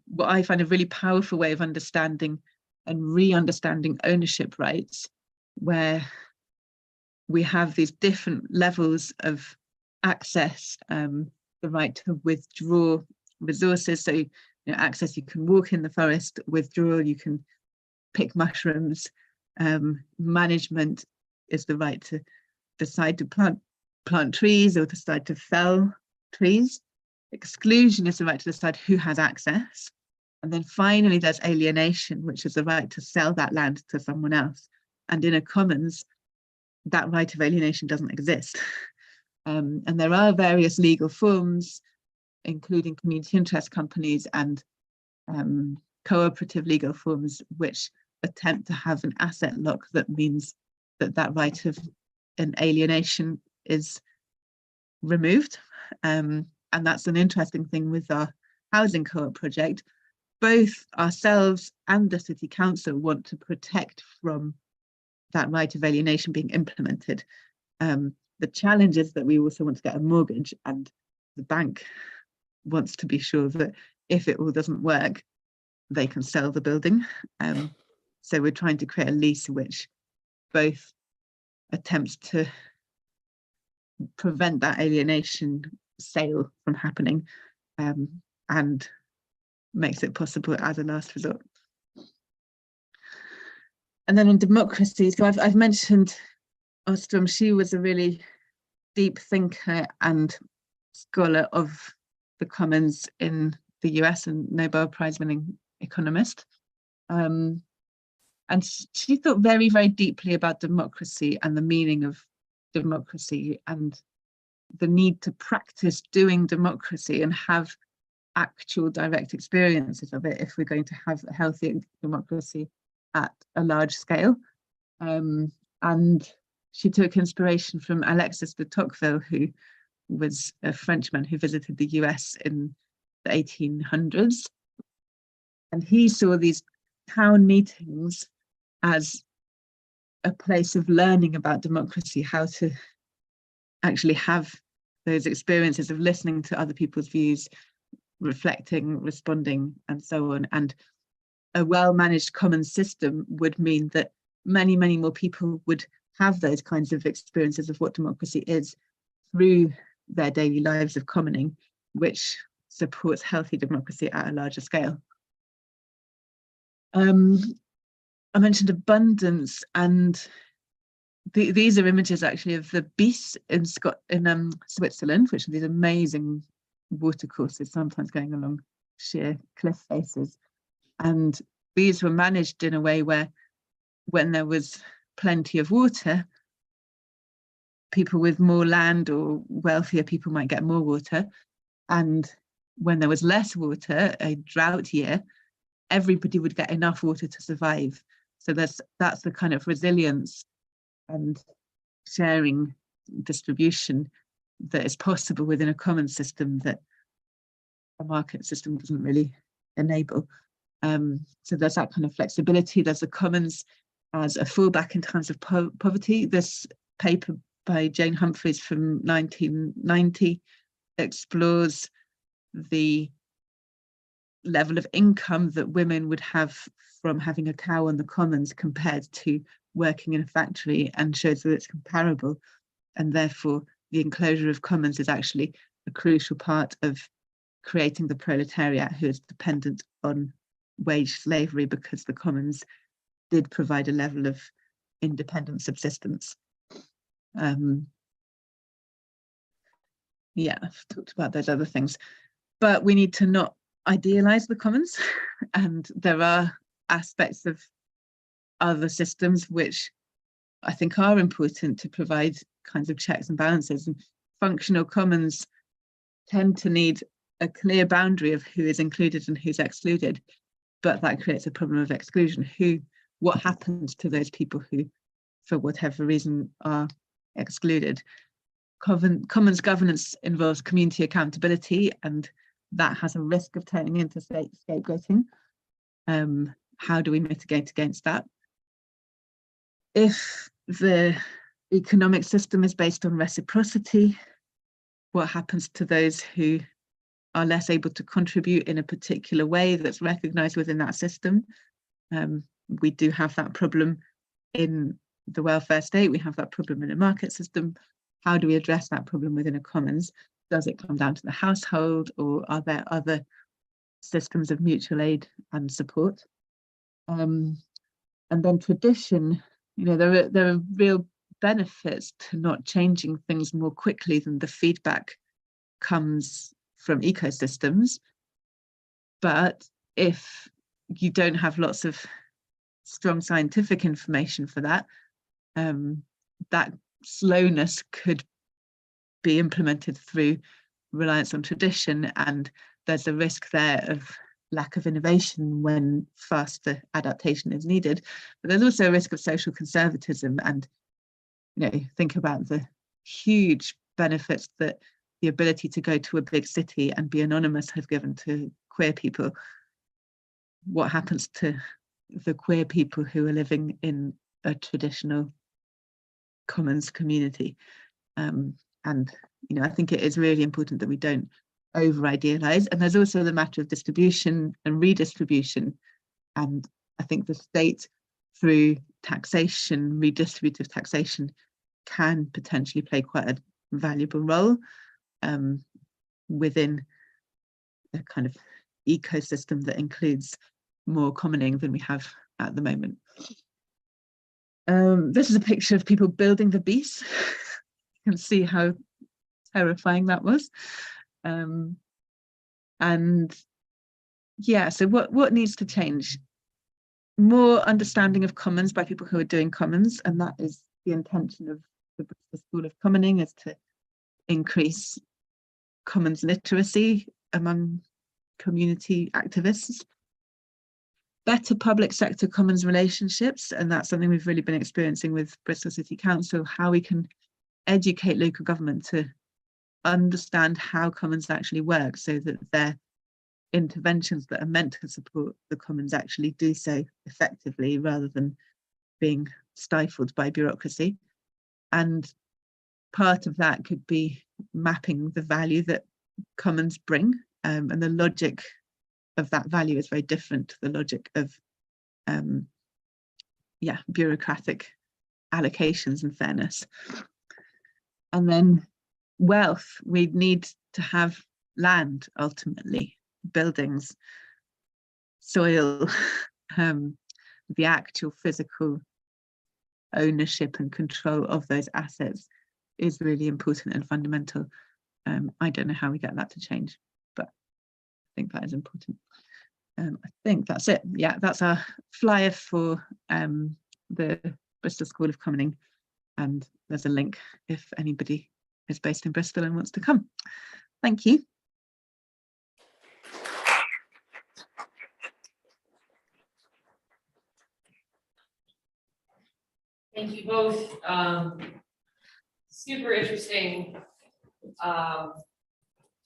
what I find a really powerful way of understanding and re-understanding ownership rights, where we have these different levels of access, the right to withdraw resources. So, access, you can walk in the forest; withdrawal, you can pick mushrooms. Management is the right to decide to plant trees or decide to fell trees. Exclusion is the right to decide who has access. And then finally, there's alienation, which is the right to sell that land to someone else. And in a commons, that right of alienation doesn't exist. And there are various legal forms, including community interest companies and cooperative legal forms, which attempt to have an asset lock that means that that right of an alienation is removed. And that's an interesting thing with our housing co-op project. Both ourselves and the City Council want to protect from that right of alienation being implemented. The challenge is that we also want to get a mortgage, and the bank wants to be sure that if it all doesn't work, they can sell the building. So we're trying to create a lease which both attempts to prevent that alienation sale from happening, and makes it possible as a last resort. And then on democracy, so I've mentioned Ostrom. She was a really deep thinker and scholar of the Commons in the US and Nobel Prize winning economist. And she thought very, very deeply about democracy and the meaning of democracy and the need to practice doing democracy and have actual direct experiences of it if we're going to have a healthy democracy at a large scale. And she took inspiration from Alexis de Tocqueville, who was a Frenchman who visited the US in the 1800s. And he saw these town meetings as a place of learning about democracy, how to actually have those experiences of listening to other people's views, reflecting, responding, and so on. And a well-managed common system would mean that many, many more people would have those kinds of experiences of what democracy is through their daily lives of commoning, which supports healthy democracy at a larger scale. I mentioned abundance, and these are images actually of the Bies in Switzerland, which are these amazing watercourses, sometimes going along sheer cliff faces. And these were managed in a way where, when there was plenty of water, people with more land or wealthier people might get more water. And when there was less water, a drought year, everybody would get enough water to survive. So that's the kind of resilience and sharing distribution that is possible within a common system that a market system doesn't really enable. So there's that kind of flexibility. There's the commons as a fallback in times of poverty. This paper by Jane Humphreys from 1990 explores the level of income that women would have from having a cow on the commons compared to working in a factory, and shows that it's comparable, and therefore the enclosure of commons is actually a crucial part of creating the proletariat who is dependent on wage slavery, because the commons did provide a level of independent subsistence. Yeah, I've talked about those other things, but we need to not idealize the commons, and there are aspects of other systems which I think are important to provide kinds of checks and balances. And functional commons tend to need a clear boundary of who is included and who's excluded, but that creates a problem of exclusion. What happens to those people who, for whatever reason, are excluded? Commons governance involves community accountability, and that has a risk of turning into scapegoating. How do we mitigate against that? If the economic system is based on reciprocity, what happens to those who are less able to contribute in a particular way that's recognized within that system? We do have that problem in the welfare state. We have that problem in a market system. How do we address that problem within a commons? Does it come down to the household, or are there other systems of mutual aid and support? And then tradition, there are real benefits to not changing things more quickly than the feedback comes from ecosystems. But if you don't have lots of strong scientific information for that, that slowness could be implemented through reliance on tradition, and there's a risk there of lack of innovation when faster adaptation is needed. But there's also a risk of social conservatism, and think about the huge benefits that the ability to go to a big city and be anonymous has given to queer people. What happens to the queer people who are living in a traditional commons community? I think it is really important that we don't over idealize. And there's also the matter of distribution and redistribution. And I think the state, through taxation, redistributive taxation, can potentially play quite a valuable role within a kind of ecosystem that includes more commoning than we have at the moment. This is a picture of people building the beast. You can see how terrifying that was. And yeah, so what needs to change? More understanding of commons by people who are doing commons, and that is the intention of the Bristol School of Commoning, is to increase commons literacy among community activists. Better public sector commons relationships, and that's something we've really been experiencing with Bristol City Council, how we can educate local government to understand how commons actually work, so that their interventions that are meant to support the commons actually do so effectively, rather than being stifled by bureaucracy. And part of that could be mapping the value that commons bring, and the logic of that value is very different to the logic of bureaucratic allocations and fairness. And then wealth, we need to have land, ultimately, buildings, soil, the actual physical ownership and control of those assets is really important and fundamental. I don't know how we get that to change, but I think that is important. I think that's it. Yeah, that's our flyer for the Bristol School of Commoning, and there's a link if anybody is based in Bristol and wants to come. Thank you. Thank you both. Super interesting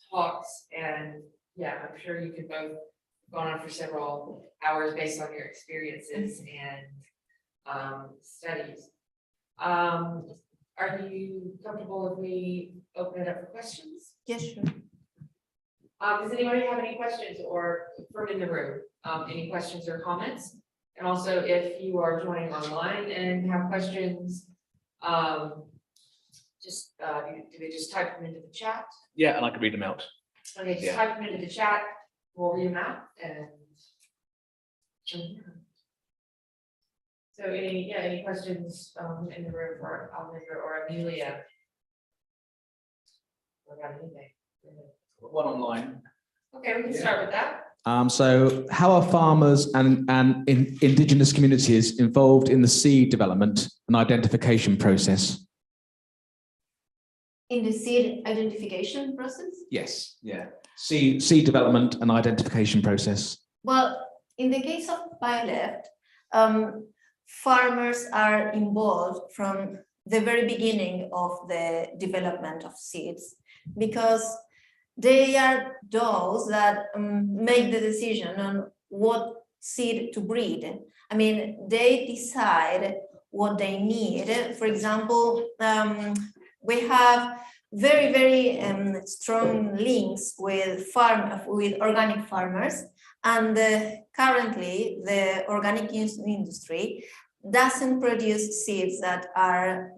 talks, and yeah, I'm sure you could both go on for several hours based on your experiences, and studies. Are you comfortable if we open it up for questions? Yes, sure. Does anybody have any questions or from in the room? Any questions or comments? And also if you are joining online and have questions, just, do they just type them into the chat? Yeah, and I can read them out. Okay, just Yeah. type them into the chat, we'll read them out and. So any questions, in the room for Almindra or Amelia? Or about anything? One online. Okay, we can start with that. So how are farmers and indigenous communities involved in the seed development and identification process? In the seed identification process? Yes, yeah. Seed development and identification process. Well, in the case of BioLeft, farmers are involved from the very beginning of the development of seeds, because they are those that make the decision on what seed to breed. I mean, they decide what they need. For example, we have very strong links with organic farmers, and currently the organic industry doesn't produce seeds that are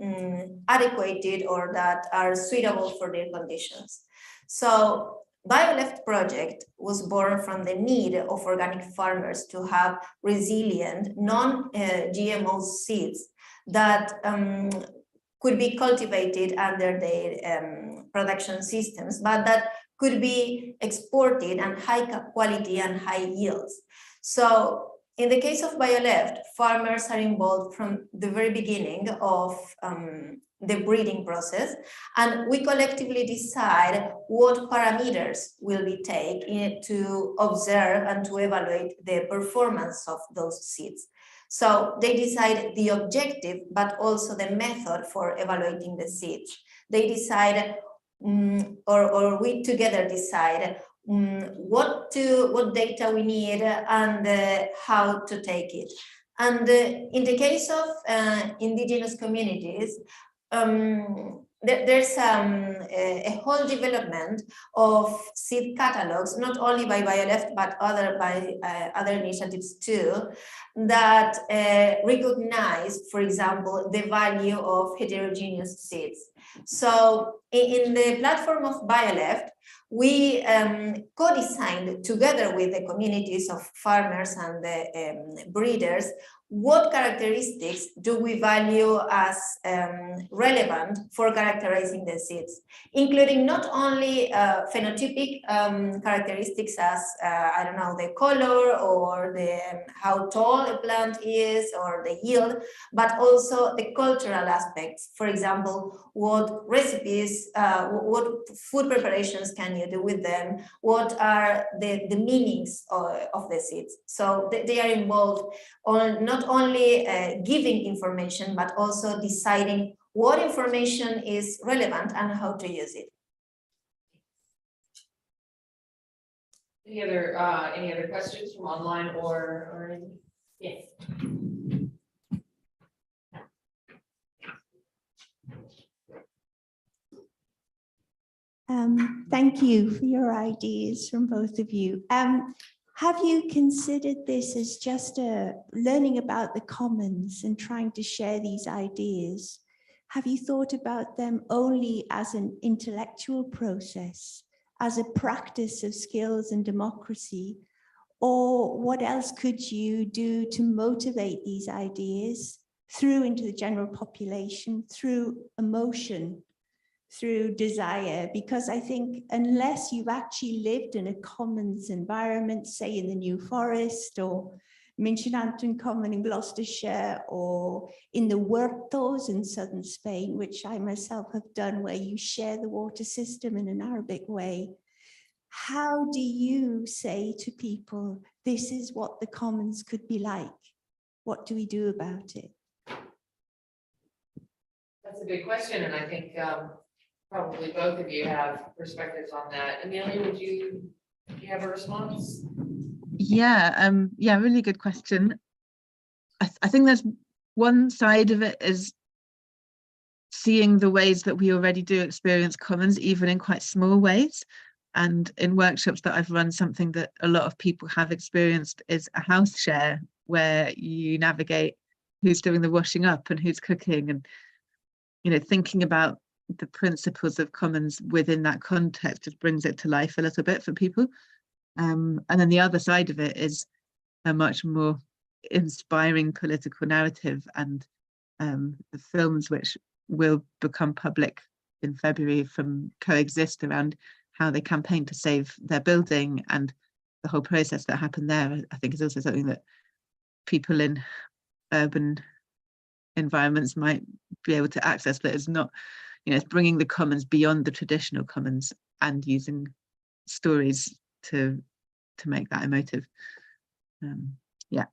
adequate or that are suitable for their conditions. So BioLeft project was born from the need of organic farmers to have resilient non-GMO seeds that could be cultivated under their production systems, but that could be exported and high quality and high yields. So in the case of BioLeft, farmers are involved from the very beginning of the breeding process, and we collectively decide what parameters will be taken to observe and to evaluate the performance of those seeds. So they decide the objective, but also the method for evaluating the seeds. They decide, or we together decide what data we need and how to take it. And in the case of indigenous communities, there's a whole development of seed catalogs, not only by BioLeft, but by other initiatives too, that recognize, for example, the value of heterogeneous seeds. So in the platform of BioLeft, we co-designed together with the communities of farmers and the breeders what characteristics do we value as relevant for characterizing the seeds, including not only phenotypic characteristics as, I don't know, the color or how tall a plant is or the yield, but also the cultural aspects. For example, what recipes, what food preparations can you do with them? What are the meanings of the seeds? So they are involved on not only giving information, but also deciding what information is relevant and how to use it. Any other questions from online or anything? Yes. Thank you for your ideas from both of you. Have you considered this as just learning about the commons and trying to share these ideas? Have you thought about them only as an intellectual process, as a practice of skills and democracy? Or what else could you do to motivate these ideas through into the general population, through emotion, through desire? Because I think unless you've actually lived in a commons environment, say in the New Forest or Minchinantun Common in Gloucestershire, or in the huertos in southern Spain, which I myself have done, where you share the water system in an Arabic way, how do you say to people, this is what the commons could be like? What do we do about it? That's a big question, and I think probably both of you have perspectives on that. Amelia, do you have a response? Yeah, really good question. I think there's one side of it is seeing the ways that we already do experience commons, even in quite small ways. And in workshops that I've run, something that a lot of people have experienced is a house share, where you navigate who's doing the washing up and who's cooking, and, you know, thinking about the principles of commons within that context just brings it to life a little bit for people. And then the other side of it is a much more inspiring political narrative, and the films which will become public in February from Coexist around how they campaigned to save their building, and the whole process that happened there, I think, is also something that people in urban environments might be able to access, but it's not, you know, it's bringing the commons beyond the traditional commons and using stories to make that emotive. Yeah.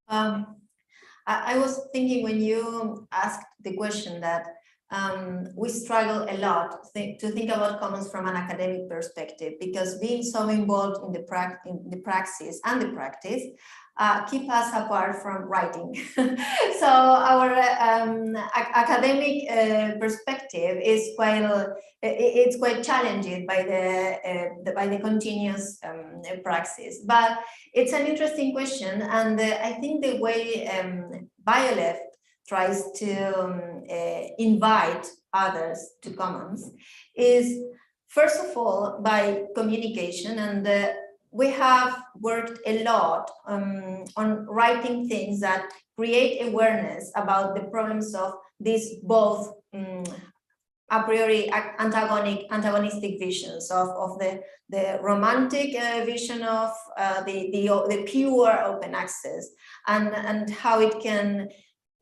I was thinking when you asked the question that we struggle a lot to think about commons from an academic perspective, because being so involved in the praxis and the practice keep us apart from writing. So our academic perspective is quite challenging by the continuous praxis. But it's an interesting question, and I think the way BioLeft tries to invite others to commons is, first of all, by communication. And we have worked a lot on writing things that create awareness about the problems of these both a priori antagonistic visions of the romantic vision of the pure open access, and how it can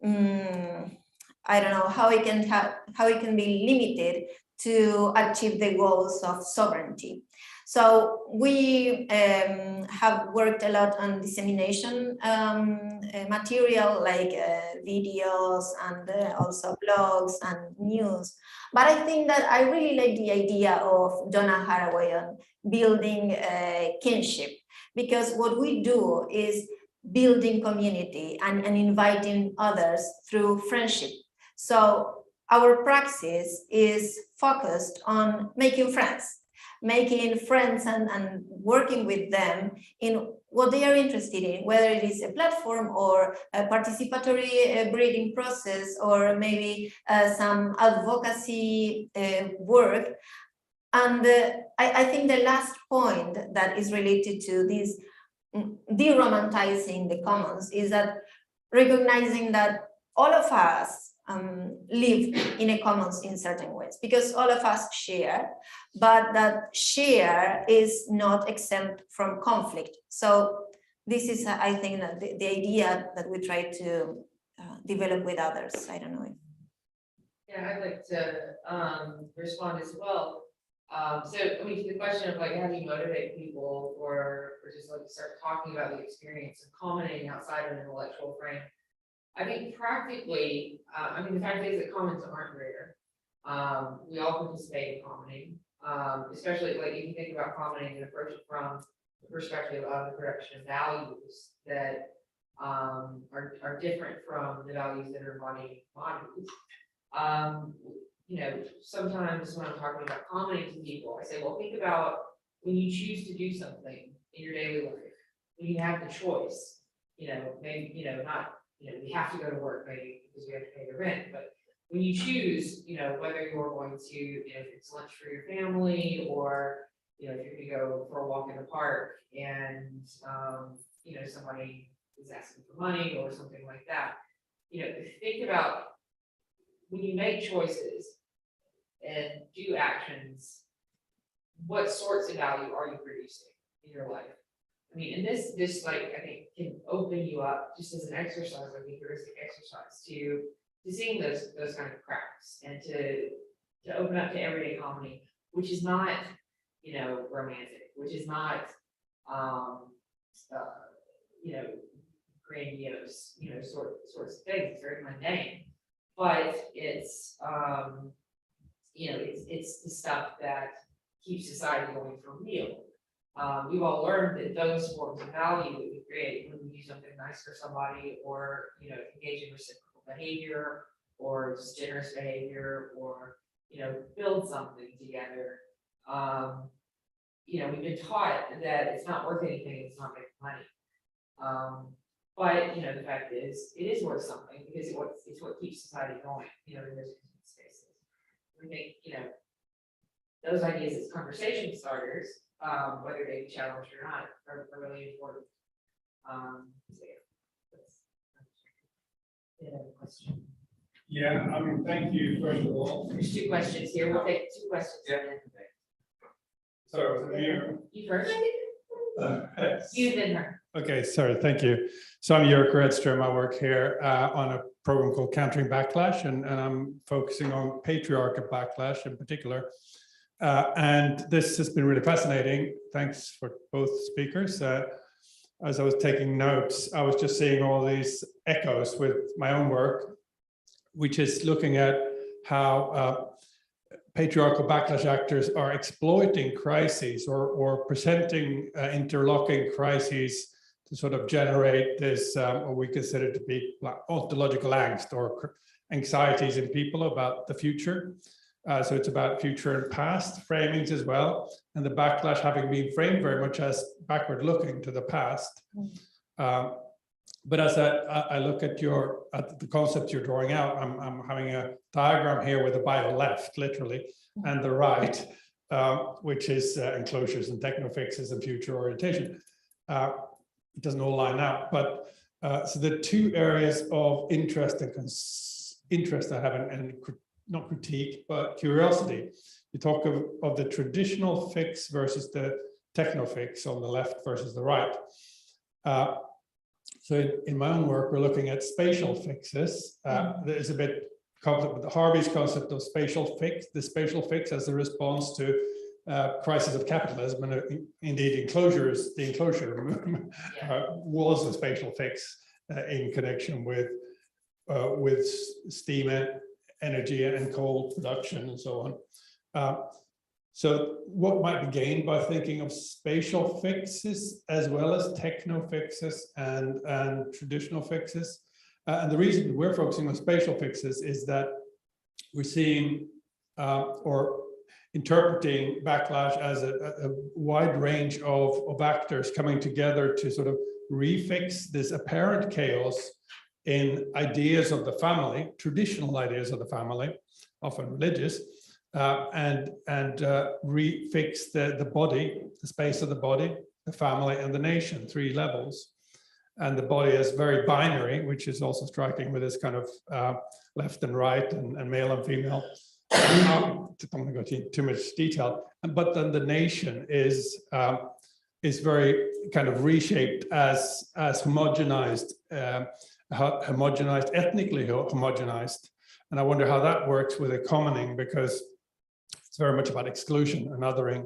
I don't know how it can be limited to achieve the goals of sovereignty. So we have worked a lot on dissemination material, like videos and also blogs and news. But I think that I really like the idea of Donna Haraway on building kinship, because what we do is building community and inviting others through friendship. So our praxis is focused on making friends and working with them in what they are interested in, whether it is a platform or a participatory breeding process, or maybe some advocacy work. And I think the last point that is related to this de-romanticizing the commons is that recognizing that all of us live in a commons in certain ways, because all of us share, but that share is not exempt from conflict. So this is, I think, that the idea that we try to develop with others. I don't know if. Yeah, I'd like to respond as well. So, I mean, to the question of like, how do you motivate people or just like start talking about the experience of commenting outside of an intellectual frame? I think practically, I mean, the fact is that commons aren't rare. We all participate in commenting, especially like if you think about commenting and approach it from the perspective of the production of values that are different from the values that are embodied in commodities. You know, sometimes when I'm talking about commenting to people, I say, well, think about when you choose to do something in your daily life, when you have the choice, you know, maybe, you know, not, you know, we have to go to work maybe because we have to pay the rent, but when you choose, you know, whether you're going to, you know, if it's lunch for your family, or, you know, if you're gonna go for a walk in the park and, you know, somebody is asking for money or something like that, you know, think about when you make choices and do actions, what sorts of value are you producing in your life? I mean, and this like, I think can open you up just as an exercise, like a heuristic exercise to seeing those kind of cracks, and to open up to everyday comedy, which is not, you know, romantic, which is not, you know, grandiose, you know, sorts of things. It's very mundane, but it's, you know, it's the stuff that keeps society going for real. We've all learned that those forms of value that we create when we do something nice for somebody, or engage in reciprocal behavior, or just generous behavior, or build something together. We've been taught that it's not worth anything, it's not making money. But the fact is, it is worth something because it's what keeps society going. In those spaces, we make those ideas as conversation starters, whether they be challenged or not, are really important. So yeah, question. Yeah, I mean, thank you first of all. There's two questions here. We'll take two questions. Yeah. Sorry, was it me? You first. You then her. Okay, sorry, thank you. So I'm Jörg Redström. I work here on a program called Countering Backlash, and I'm focusing on patriarchal backlash in particular. And this has been really fascinating. Thanks for both speakers. As I was taking notes, I was just seeing all these echoes with my own work, which is looking at how patriarchal backlash actors are exploiting crises or presenting interlocking crises to sort of generate this, what we consider to be like ontological angst or anxieties in people about the future. So it's about future and past framings as well, and the backlash having been framed very much as backward looking to the past. But as I look at the concepts you're drawing out, I'm having a diagram here with a bio left, literally, and the right, which is enclosures and technofixes and future orientation. It doesn't all line up, but so the two areas of interest I have, and not critique, but curiosity. You talk of the traditional fix versus the technofix on the left versus the right. So in my own work, we're looking at spatial fixes. There's a bit complicated, Harvey's concept of spatial fix, the spatial fix as a response to crisis of capitalism, and indeed enclosures, the enclosure was a spatial fix in connection with steam energy and coal production and so on. So what might be gained by thinking of spatial fixes as well as techno fixes and traditional fixes? And the reason we're focusing on spatial fixes is that we're seeing or interpreting backlash as a wide range of actors coming together to sort of refix this apparent chaos in ideas of the family, traditional ideas of the family, often religious, and refix the body, the space of the body, the family, and the nation, 3 levels. And the body is very binary, which is also striking with this kind of left and right and male and female. I don't want to go into too much detail, but then the nation is very kind of reshaped as homogenized, ethnically homogenized. And I wonder how that works with a commoning, because it's very much about exclusion and othering.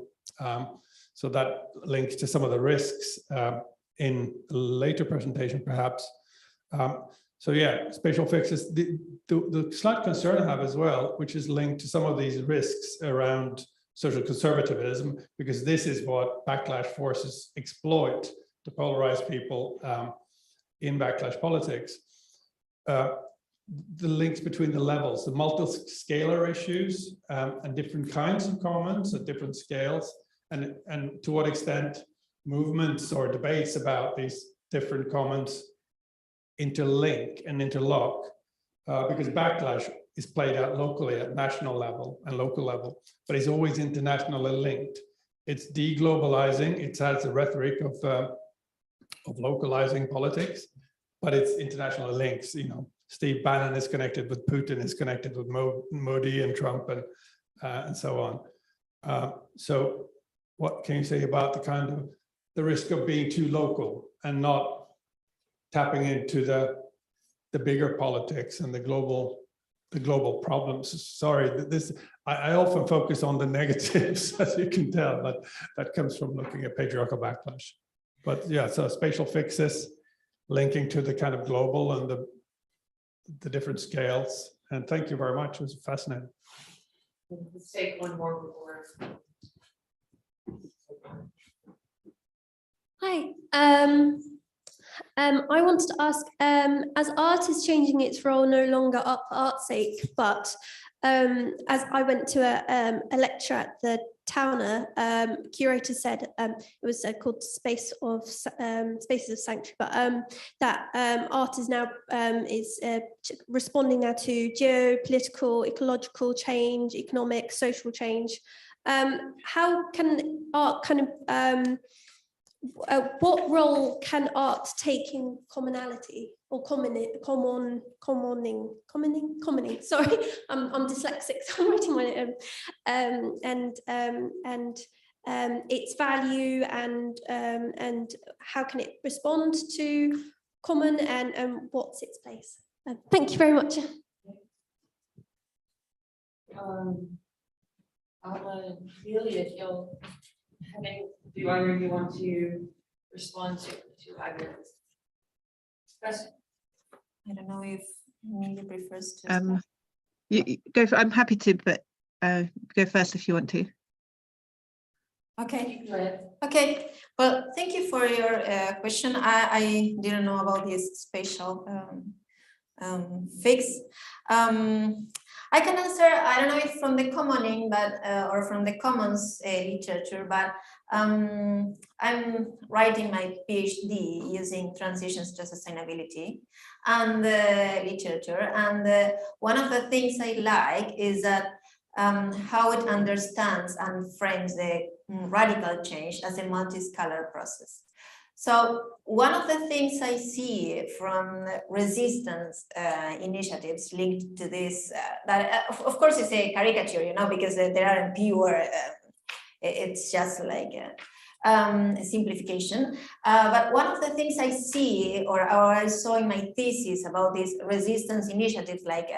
So that links to some of the risks in a later presentation, perhaps. So yeah, spatial fixes. The slight concern I have as well, which is linked to some of these risks around social conservatism, because this is what backlash forces exploit to polarize people in backlash politics. The links between the levels, the multi-scalar issues, and different kinds of commons at different scales, and to what extent movements or debates about these different commons interlink and interlock, because backlash is played out locally at national level and local level, but it's always internationally linked. It's deglobalizing. It has a rhetoric of localizing politics, but it's international links. You know, Steve Bannon is connected with Putin, is connected with Modi and Trump, and so on. So, what can you say about the risk of being too local and not tapping into the bigger politics and the global problems? Sorry, I often focus on the negatives, as you can tell, but that comes from looking at patriarchal backlash. But yeah, so spatial fixes linking to the kind of global and the different scales. And thank you very much. It was fascinating. Let's take one more before. Hi. I wanted to ask, as art is changing its role no longer art for art's sake, but as I went to a lecture at the Towner, curator said it was called Spaces of Sanctuary, but that art is now responding now to geopolitical, ecological change, economic, social change. How can art kind of what role can art take in commonality or commoning? Sorry, I'm dyslexic, so I'm writing my and its value and how can it respond to common and what's its place? Thank you very much. Really, if you'll do either of you want to respond to either of this? I don't know if Emilia prefers to. You go for, I'm happy to, but go first if you want to. Okay. Okay. Well, thank you for your question. I didn't know about this spatial fix. I can answer, I don't know if from the commoning, but or from the commons literature, but I'm writing my PhD using transitions to sustainability and literature. And one of the things I like is that how it understands and frames the radical change as a multi-scalar process. So one of the things I see from resistance initiatives linked to this, that of course is a caricature, you know, because they aren't pure, it's just like a simplification. But one of the things I see, or I saw in my thesis about these resistance initiatives like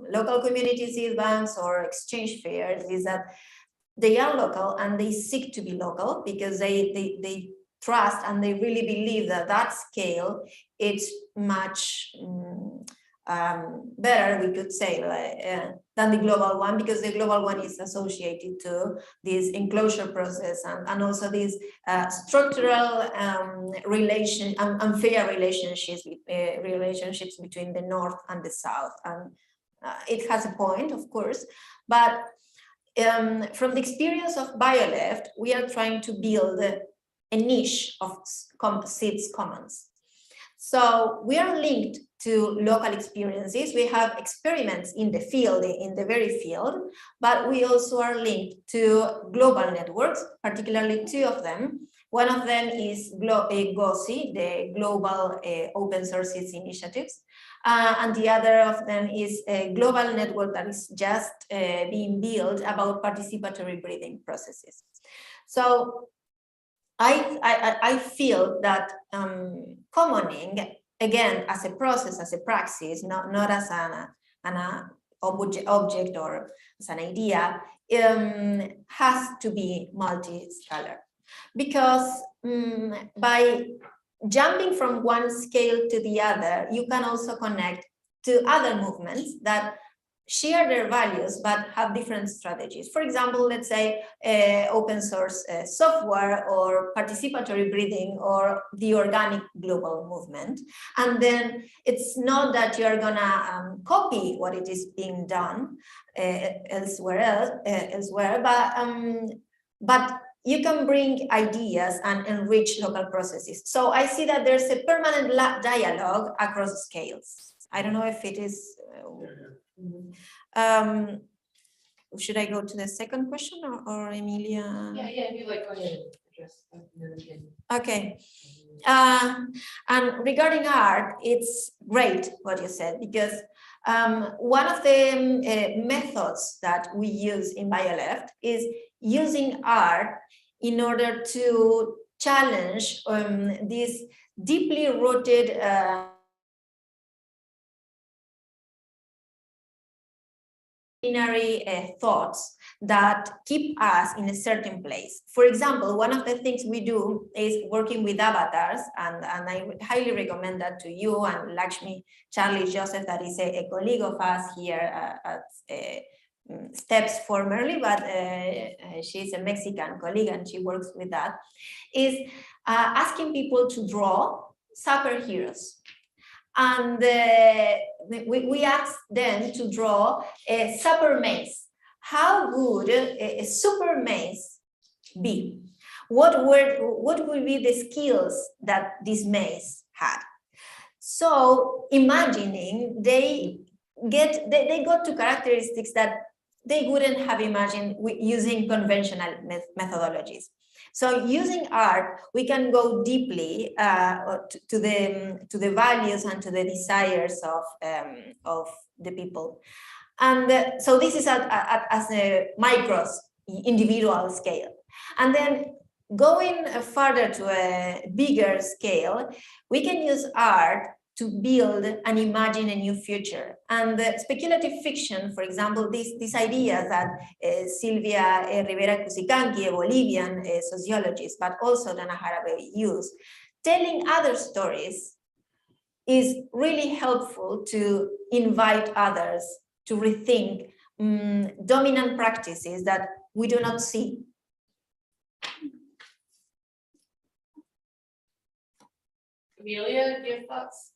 local community seed banks or exchange fairs, is that they are local and they seek to be local because they trust and they really believe that that scale it's much better, we could say, than the global one, because the global one is associated to this enclosure process and also these structural unfair relationships between the north and the south. And it has a point, of course, but from the experience of BioLeft, we are trying to build a niche of seeds commons. So we are linked to local experiences. We have experiments in the field, in the very field, but we also are linked to global networks, particularly two of them. One of them is GOSI, the Global Open Sources Initiatives, and the other of them is a global network that is just being built about participatory breeding processes. So I feel that commoning, again, as a process, as a praxis, not as an object or as an idea, has to be multi-scalar. Because by jumping from one scale to the other, you can also connect to other movements that share their values but have different strategies. For example, let's say open source software or participatory breeding or the organic global movement. And then it's not that you're gonna copy what it is being done elsewhere, but you can bring ideas and enrich local processes. So I see that there's a permanent dialogue across scales. I don't know if it is. Should I go to the second question or Emilia? Yeah, if you like, go ahead and address that. Okay. And regarding art, it's great what you said, because one of the methods that we use in BioLeft is using art in order to challenge these deeply rooted thoughts that keep us in a certain place. For example, one of the things we do is working with avatars, and I would highly recommend that to you and Lakshmi, Charlie, Joseph, that is a colleague of us here at steps formerly, but she's a Mexican colleague and she works with that, is asking people to draw superheroes. And we asked them to draw a super maze. How would a super maze be? What would be the skills that this maze had? So imagining, they got to characteristics that they wouldn't have imagined using conventional methodologies. So using art, we can go deeply to the values and to the desires of the people. And so this is at a micro individual scale. And then going further to a bigger scale, we can use art to build and imagine a new future. And speculative fiction, for example, these ideas that Silvia Rivera Cusicanqui, a Bolivian sociologist, but also Dana Haraway use, telling other stories is really helpful to invite others to rethink dominant practices that we do not see. Amelia, do you have thoughts?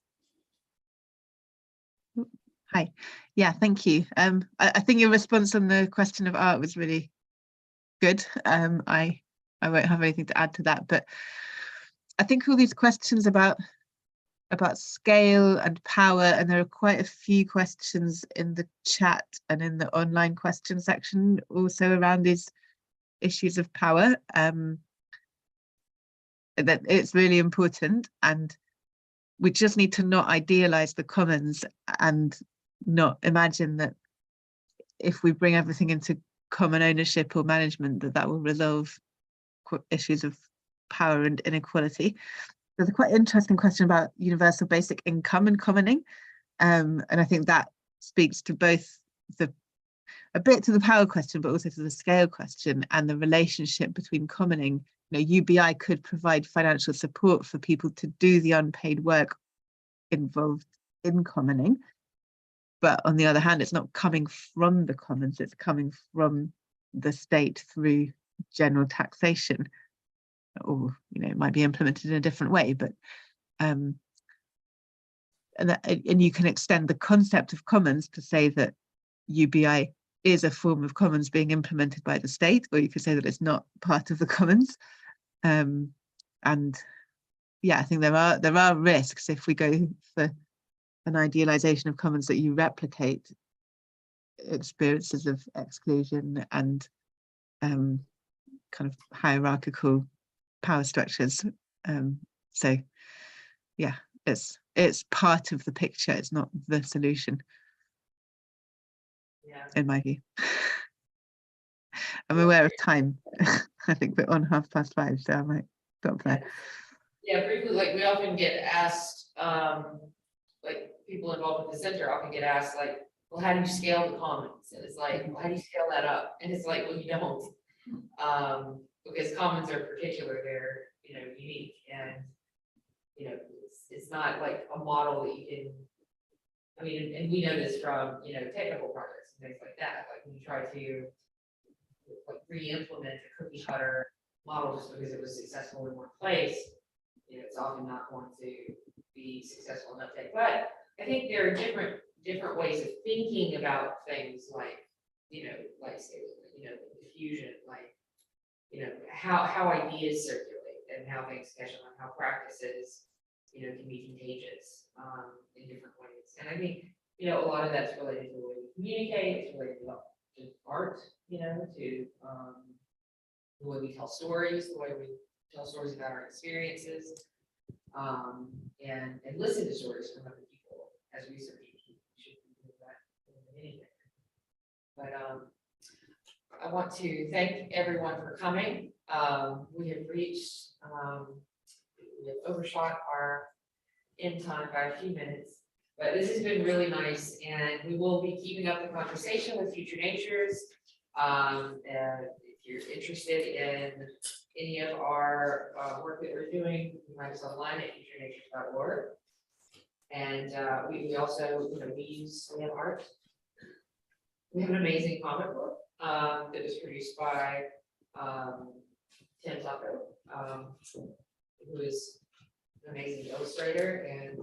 Hi. Yeah, thank you. I think your response on the question of art was really good. I won't have anything to add to that, but I think all these questions about scale and power, and there are quite a few questions in the chat and in the online question section also around these issues of power, that it's really important, and we just need to not idealize the commons and not imagine that if we bring everything into common ownership or management that will resolve issues of power and inequality. There's a quite interesting question about universal basic income and commoning, and I think that speaks to both a bit to the power question, but also to the scale question and the relationship between commoning. You know, UBI could provide financial support for people to do the unpaid work involved in commoning, but on the other hand, it's not coming from the commons, it's coming from the state through general taxation, or it might be implemented in a different way, but and you can extend the concept of commons to say that UBI is a form of commons being implemented by the state, or you could say that it's not part of the commons. And yeah, I think there are risks if we go for an idealization of commons that you replicate experiences of exclusion and kind of hierarchical power structures. So yeah, it's part of the picture, it's not the solution. Yeah, in my view. I'm aware of time. I think we're on 5:30, so I might stop there. Yeah, briefly, like we often get asked, like people involved with the center often get asked, like, well, how do you scale the commons? And it's like, well, how do you scale that up? And it's like, well, you don't, because commons are particular, they're unique, and it's not like a model that you can. I mean, and we know this from technical projects and things like that. Like when you try to like re-implement a cookie cutter model just because it was successful in one place, it's often not going to be successful in uptake. But I think there are different ways of thinking about things like diffusion, like how ideas circulate and how things catch on, how practices can be contagious in different ways. And I think a lot of that's related to the way we communicate. It's related to art, to the way we tell stories, the way we tell stories about our experiences, and listen to stories from other people as researchers. We should do that in anything. But I want to thank everyone for coming. We have reached, we have overshot our end time by a few minutes, but this has been really nice, and we will be keeping up the conversation with Future Natures. If you're interested in any of our work that we're doing, you can find us online at futurenatures.org. And we also, we have art. We have an amazing comic book that was produced by Tim Tucker, who is an amazing illustrator, and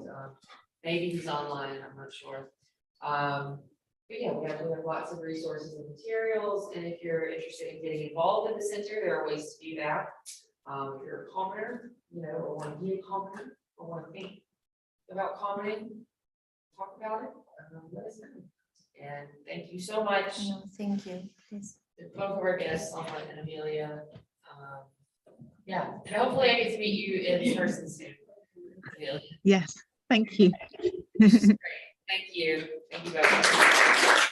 maybe he's online, I'm not sure. But yeah, we have lots of resources and materials, and if you're interested in getting involved in the center, there are ways to do that. If you're a commoner, or want to be a commoner, or want to think about commenting, talk about it, let us know. And thank you so much. No, thank you. Please. To both of our guests, Alma and Amelia. Yeah, and hopefully I get to meet you in person soon. Amelia. Yes, thank you. Thank you. Thank you both.